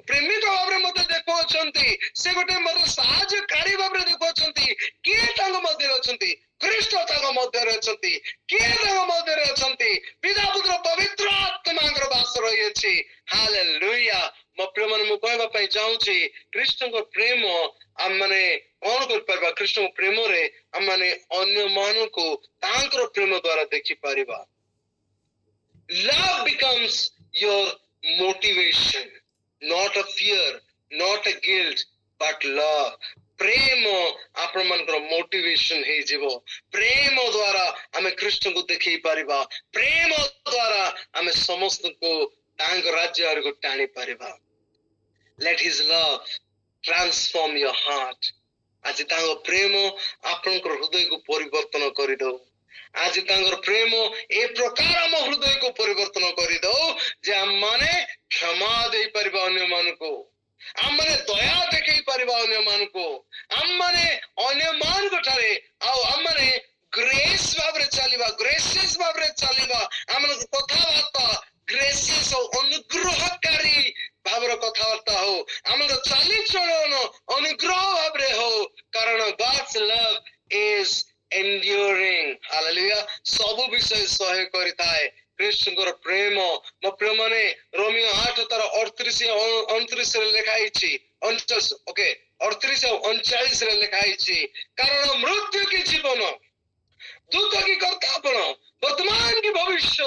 प्रेमिक भाबरे मते देखो अछंती से गोटे मते सहायकारी भाबरे देखो अछंती के तांग मध्ये अछंती कृष्ण तांग मध्ये अछंती के तांग मध्ये अछंती पिता पुत्र पवित्र आत्मांकर वास रही अछि हालेलुया मो प्रेम मन मु कहबा पई चाहूची कृष्ण को प्रेम हम माने कोन कर परबा कृष्ण प्रेम रे हम माने अन्य मान को तांकर प्रेम द्वारा देखि परिबा love becomes your motivation not a fear not a guilt but love प्रेम आपण मनकर मोटिवेशन हे जीवो प्रेम द्वारा हमें कृष्ण को देखि परिबा प्रेम द्वारा हमें समस्त को तांग राज्य को टाणी परिबा let his love transform your heart आज तांग प्रेम आपण को हृदय को परिवर्तन करि दो आज तांगर प्रेम ए प्रकार हम हृदय को परिवर्तन करि दो जे हम माने क्षमा दे परिबा अन्य मान को हम माने दया देखै परिबा अन्य मान को हम माने अन्य मान को ठारे हम माने ग्रेस भाबरे चलीबा ग्रेसियस भाबरे चलीबा हम कथा बार्ता ग्रेसियस और अनुग्रहकारी भाबर कथा बार्ता हो हम चाली चलन अनुग्रह भाबरे हो कारण God's love ମୋ ପ୍ରିୟମାନେ ରୋମିଓ 8 ତାର 38 29 ରେ ଲେଖା ହେଇଛି 39 ଓକେ 38 ଆଉ 39 ରେ ଲେଖା ହେଇଛି କାରଣ ମୃତ୍ୟୁ କି ଜୀବନ दूत की कर्तापन वर्तमान की भविष्य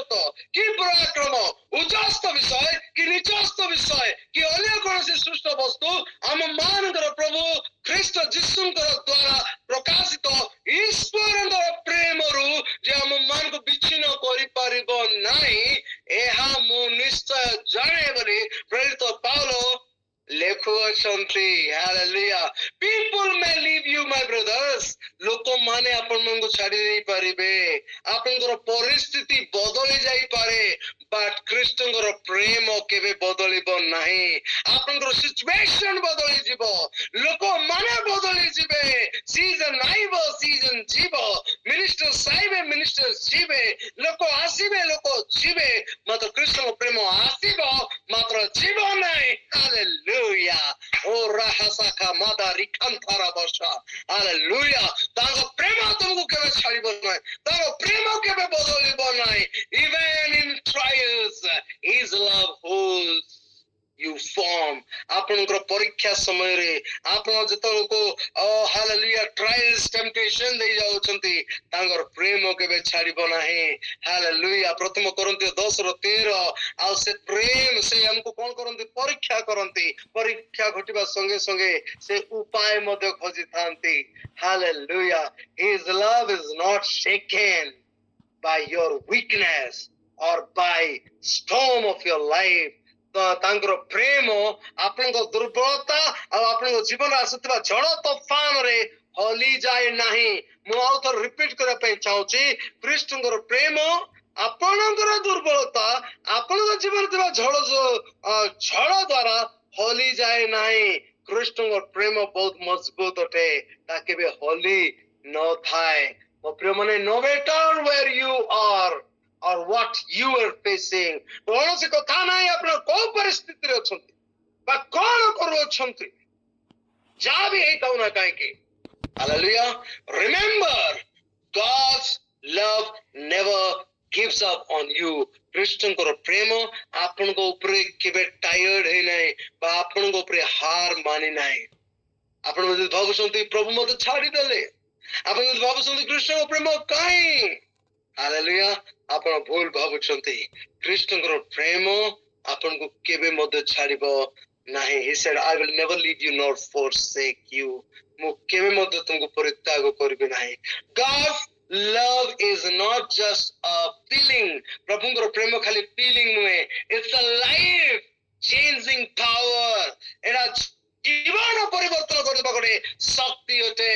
कि पराक्रम उच्चस्त विषय कि नीचस्त विषय कि अन्य कौन से सृष्ट वस्तु आम मानकर प्रभु ख्रीष्ट जीशुंकर द्वारा प्रकाशित ईश्वर प्रेम रु जे आम मान को विच्छिन्न करि परिबो नाही एहा मु निश्चय जाने बोली प्रेरित पाउलो ଲେଖୁଅଛନ୍ତି hallelujah people may leave you my brothers ଲୋକମାନେ ଆପଣଙ୍କୁ ଛାଡି ଦେଇ ପାରିବେ ଆପଣଙ୍କର ପରିସ୍ଥିତି ବଦଳି ଯାଇପାରେ but ଖ୍ରୀଷ୍ଟଙ୍କର ପ୍ରେମ କେବେ ବଦଳିବ ନାହିଁ ଆପଣଙ୍କର ସିଚୁଏସନ ବଦଳି ଯିବ ଲୋକମାନେ ବଦଳି ଯିବେ ସିଜନ ଆଇବ ସିଜନ ଯିବ ମିନିଷ୍ଟର ସାଇବେ ମିନିଷ୍ଟର ଯିବେ ଲୋକ ଆସିବେ ଲୋକ ଯିବେ ମାତ୍ର ଖ୍ରୀଷ୍ଟଙ୍କ ପ୍ରେମ ଆସିବ ମାତ୍ର ଯିବ ନାହିଁ hallelujah Oh rahasaka mada rikantara basha hallelujah ତାଙ୍କ ପ୍ରେମ ତୁମକୁ କେବେ ଛାଡ଼ିବ ନାହିଁ ତାଙ୍କ ପ୍ରେମ କେବେ ବଦଳିବ ନାହିଁ even in trials his love holds you firm ଆପଣଙ୍କର ପରୀକ୍ଷା ସମୟରେ ଆପଣ ଯେତେବେଳକୁ ହାଲେଲୁୟା ଟ୍ରାଏଲ୍ସ ଟେମ୍ପଟେସନ ଦେଇ ଯାଉଛନ୍ତି ତାଙ୍କର ପ୍ରେମ କେବେ ଛାଡ଼ିବ ନାହିଁ ହାଲେଲୁୟା ପ୍ରଥମ କରନ୍ତିୟ 10:13 ଆଉ ସେ ପ୍ରେମ ସେ ଆମକୁ କଣ କରନ୍ତି ପରୀକ୍ଷା କରନ୍ତି ପରୀକ୍ଷା ଘଟିବା ସଙ୍ଗେ ସଙ୍ଗେ ସେ ଉପାୟ ମଧ୍ୟ ଖୋଜିଥାନ୍ତି hallelujah his love is not shaken by your weakness or by storm of your life ତାଙ୍କର ପ୍ରେମ ଆପଣଙ୍କ ଦୁର୍ବଳତା ଆଉ ଆପଣଙ୍କ ଜୀବନରେ ଆସୁଥିବା ଝଡ଼ ତୋଫାନରେ ହଲି ଯାଏ ନାହିଁ ମୁଁ ଆଉ ଥରେ ରିପିଟ କରିବା ପାଇଁ ଚାହୁଁଛି ଖ୍ରୀଷ୍ଟଙ୍କର ପ୍ରେମ ଆପଣଙ୍କର ଦୁର୍ବଳତା ଆପଣଙ୍କ ଜୀବନରେ ଥିବା ଝଡ଼ ଦ୍ୱାରା ହଲି ଯାଏ ନାହିଁ ଖ୍ରୀଷ୍ଟଙ୍କ ପ୍ରେମ ବହୁତ ମଜବୁତ ଅଟେ ତା କେବେ ହଲି ନଥାଏ ମୋ ପ୍ରିୟମାନେ no matter where you are or what you are facing କୌଣସି କଥା ନାହିଁ ଆପଣ କୋଉ ପରିସ୍ଥିତିରେ ଅଛନ୍ତି ବା କଣ କରୁଅଛନ୍ତି ଯାହା ବି ହେଇଥାଉ ନା କାହିଁକି hallelujah remember God's love never gives up on you ଖ୍ରୀଷ୍ଟଙ୍କର ପ୍ରେମ ଆପଣଙ୍କ ଉପରେ କେବେ ଟାୟାର୍ଡ ହେଇନାହିଁ ବା ଆପଣଙ୍କ ଉପରେ ହାର ମାନି ନାହିଁ ଆପଣ ଯଦି ଭାବୁଛନ୍ତି ପ୍ରଭୁ ମୋତେ ଛାଡ଼ିଦେଲେ ଆପଣ ଯଦି ଭାବୁଛନ୍ତି ଖ୍ରୀଷ୍ଟଙ୍କ ପ୍ରେମ କାହିଁ ହାଲେଲୁୟା ଆପଣ ଭୁଲ ଭାବୁଛନ୍ତି ଖ୍ରୀଷ୍ଟଙ୍କର ପ୍ରେମ ଆପଣଙ୍କୁ କେବେ ମଧ୍ୟ ଛାଡ଼ିବ ନାହିଁ he said I will never leave you nor forsake you ମୁଁ କେବେ ମଧ୍ୟ ତୁମକୁ ପରିତ୍ୟାଗ କରିବି ନାହିଁ God's love is not just a feeling ପ୍ରଭୁଙ୍କର ପ୍ରେମ ଖାଲି feeling ନୁହେଁ it's a life changing power ଏଟା ଜୀବନ ପରିବର୍ତ୍ତନ କରିବା ଗୋଟେ ଶକ୍ତି ଅଟେ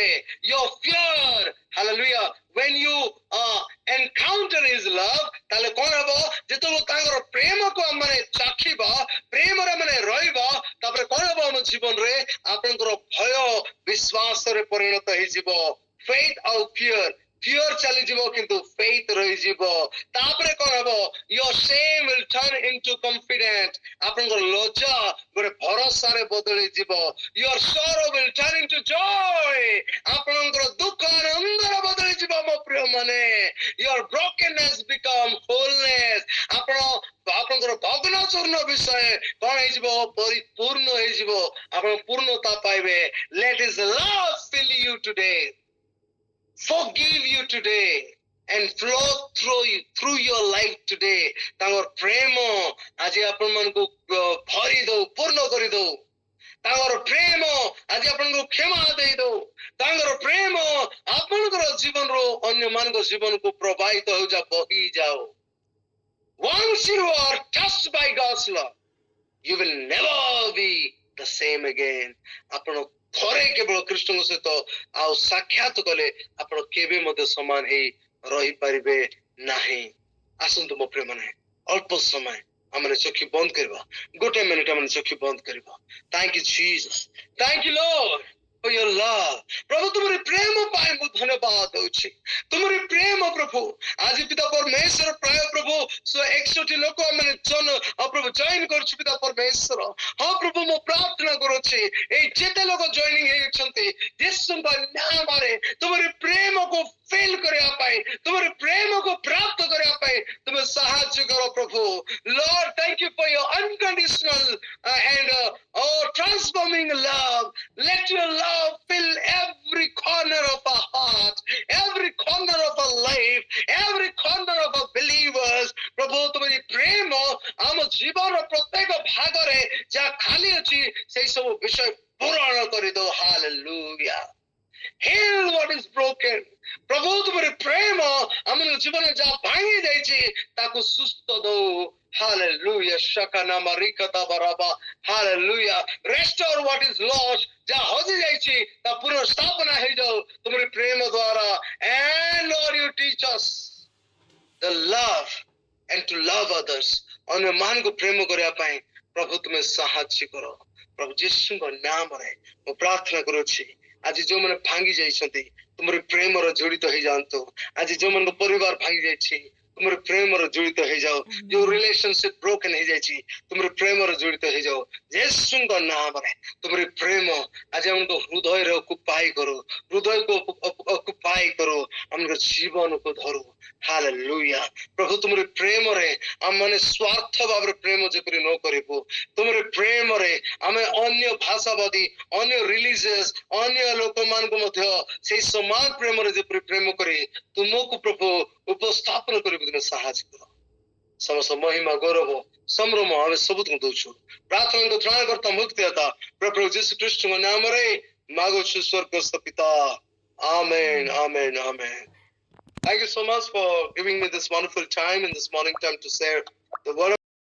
your fear hallelujah when you encounter his love ତାହେଲେ କଣ ହେବ ଯେତେବେଳେ ତାଙ୍କର ପ୍ରେମକୁ ଆମେ ଚାଖିବା ପ୍ରେମରେ ଆମେ ରହିବା ତାପରେ କଣ ହେବ ଆମ ଜୀବନରେ ଆପଣଙ୍କର ଭୟ ବିଶ୍ୱାସରେ ପରିଣତ ହେଇଯିବ faith ଆଉ fear ଚାଲିଯିବ କିନ୍ତୁ faith ରହିଯିବ ତାପରେ କଣ ହେବ your shame will turn into confidence ଆପଣଙ୍କର ଲଜ୍ଜା ଗୋଟେ ଭରସାରେ ବଦଳି ଯିବ your sorrow will turn into joy ଆପଣଙ୍କର ଦୁଃଖ ଆନନ୍ଦରେ ବଦଳି ଯିବ ମୋ ପ୍ରିୟ ମାନେ your brokenness become wholeness ଆପଣଙ୍କର ଭଗ୍ନ ଚୂର୍ଣ୍ଣ ବିଷୟ କଣ ହେଇଯିବ ପରିପୂର୍ଣ୍ଣ ହେଇଯିବ ଆପଣ ପୂର୍ଣ୍ଣତା ପାଇବେ let his love fill you today forgive you today and flow through your life today ତାଙ୍କର ପ୍ରେମ ଆଜି ଆପଣମାନଙ୍କୁ ଭରି ଦଉ ପୂର୍ଣ୍ଣ କରି ଦଉ ତାଙ୍କର ପ୍ରେମ ଆଜି ଆପଣଙ୍କୁ କ୍ଷମା ଦେଇ ଦଉ ତାଙ୍କର ପ୍ରେମ ଆପଣଙ୍କର ଜୀବନରୁ ଅନ୍ୟମାନଙ୍କ ଜୀବନକୁ ପ୍ରବାହିତ ହେଉଯା ବହି ଯାଉ once you are touched by God's love you will never be the same again ଆପଣ ଥରେ କେବଳ ଖ୍ରୀଷ୍ଟଙ୍କ ସହିତ ଆଉ ସାକ୍ଷାତ କଲେ ଆପଣ କେବେ ମଧ୍ୟ ସମାନ ହେଇ ରହିପାରିବେ ନାହିଁ ଆସନ୍ତୁ ମୋ ପ୍ରିୟମାନେ ଅଳ୍ପ ସମୟ ଆମେ ଚକ୍ଷୁ ବନ୍ଦ କରିବା ଗୋଟେ ମିନିଟ ଆମେ ଚକ୍ଷୁ ବନ୍ଦ କରିବା thank you Jesus thank you Lord for your love प्रभु तुम्हारे प्रेम पाए मैं धन्यवाद दउछि तुम्हारे प्रेम प्रभु आज पिता परमेश्वर प्राय प्रभु 161 लोक माने जन प्रभु जॉइन करछु पिता परमेश्वर हां प्रभु मो प्रार्थना करूछि ए जेते लोक जॉइनिंग हेछन्ते यीशु नाम रे तुम्हारे प्रेम को ଫିଲ୍ କରିବା ପାଇଁ, ତୁମର ପ୍ରେମକୁ ପ୍ରାପ୍ତ କରିବା ପାଇଁ ତୁମେ ସାହାଯ୍ୟ କର ପ୍ରଭୁ। Lord, thank you for your unconditional and transforming love. Let your love fill every corner of our heart, every corner of our life, every corner of our believers. ପ୍ରଭୁ ତୁମରି ପ୍ରେମ ଆମ ଜୀବନର ପ୍ରତ୍ୟେକ ଭାଗରେ ଯାହା ଖାଲି ଅଛି ସେଇ ସବୁ ବିଷୟ ପୂରଣ କରିଦଉ। Hallelujah. Heal what is broken. ପ୍ରଭୁ ତୁମରି ପ୍ରେମ ଆମ ଜୀବନରେ ଯାହା ଭାଙ୍ଗି ଯାଇଛି ତାକୁ ସୁସ୍ଥ ଦଉ। Hallelujah. Shakana marikata baraba. Hallelujah. Restore what is lost. ଯାହା ହଜି ଯାଇଛି ତା ପୁନଃ ସ୍ଥାପନା ହେଇଯାଉ ତୁମରି ପ୍ରେମ ଦ୍ୱାରା। And Lord, you teach us the love and to love others. ଅନ୍ୟମାନଙ୍କୁ ପ୍ରେମ କରିବା ପାଇଁ ପ୍ରଭୁ ତୁମେ ସାହାଯ୍ୟ କର। ପ୍ରଭୁ ଯୀଶୁଙ୍କ ନାମରେ ମୁଁ ପ୍ରାର୍ଥନା କରୁଛି। ଆଜି ଯୋଉମାନେ ଭାଙ୍ଗି ଯାଇଛନ୍ତି ତୁମର ପ୍ରେମର ଜଡ଼ିତ ହେଇଯାଆନ୍ତୁ। ଆଜି ଯୋଉମାନଙ୍କ ପରିବାର ଭାଙ୍ଗି ଯାଇଛି ତୁମର ପ୍ରେମର ଜଡ଼ିତ ହେଇଯାଉ। ଯୋଉ ରିଲେସନସିପ ବ୍ରୋକେନ ହେଇଯାଇଛି ତୁମର ପ୍ରେମର ଜଡ଼ିତ ହେଇଯାଉ ଯୀଶୁଙ୍କ ନାମରେ। ତୁମର ପ୍ରେମ ଆଜି ଆମକୁ ହୃଦୟରେ ଅକୁପାଇ କରୁ, ହୃଦୟକୁ ଅକୁପାଇ କରୁ, ଆମର ଜୀବନକୁ ଧରୁ। Hallelujah. ପ୍ରଭୁ ତୁମର ପ୍ରେମରେ ଆମମାନେ ସ୍ୱାର୍ଥ ଭାବରେ ପ୍ରେମ ଯେପରି ନ କରିବୁ, ତୁମର ପ୍ରେମରେ ଆମେ ଅନ୍ୟ ଭାଷାବାଦୀ, ଅନ୍ୟ ରିଲିଜିୟସ୍, ଅନ୍ୟ ଲୋକମାନଙ୍କୁ ମଧ୍ୟ ସେଇ ସମାନ ପ୍ରେମରେ ଯେପରି ପ୍ରେମ କରି ତୁମକୁ ପ୍ରଭୁ ଉପସ୍ଥାପନ କରିବାକୁ ତୁମେ ସାହାଯ୍ୟ କର। ସମସ୍ତ ମହିମା ଗୌରବ ସମ୍ଭ୍ରମ ଆମେ ସବୁ ତୁମକୁ ଦଉଛୁ। ପ୍ରାର୍ଥନାକୁ ତ୍ରାଣକର୍ତ୍ତା ମୁକ୍ତିଦାତା ପ୍ରଭୁ ଯୀଶୁ ଖ୍ରୀଷ୍ଟଙ୍କ ନାମରେ ମାଗୁଛୁ ସ୍ୱର୍ଗସ୍ଥ ପିତା। Amen. Amen. Amen. Thank you so much for giving me this wonderful time in this morning time to share the word.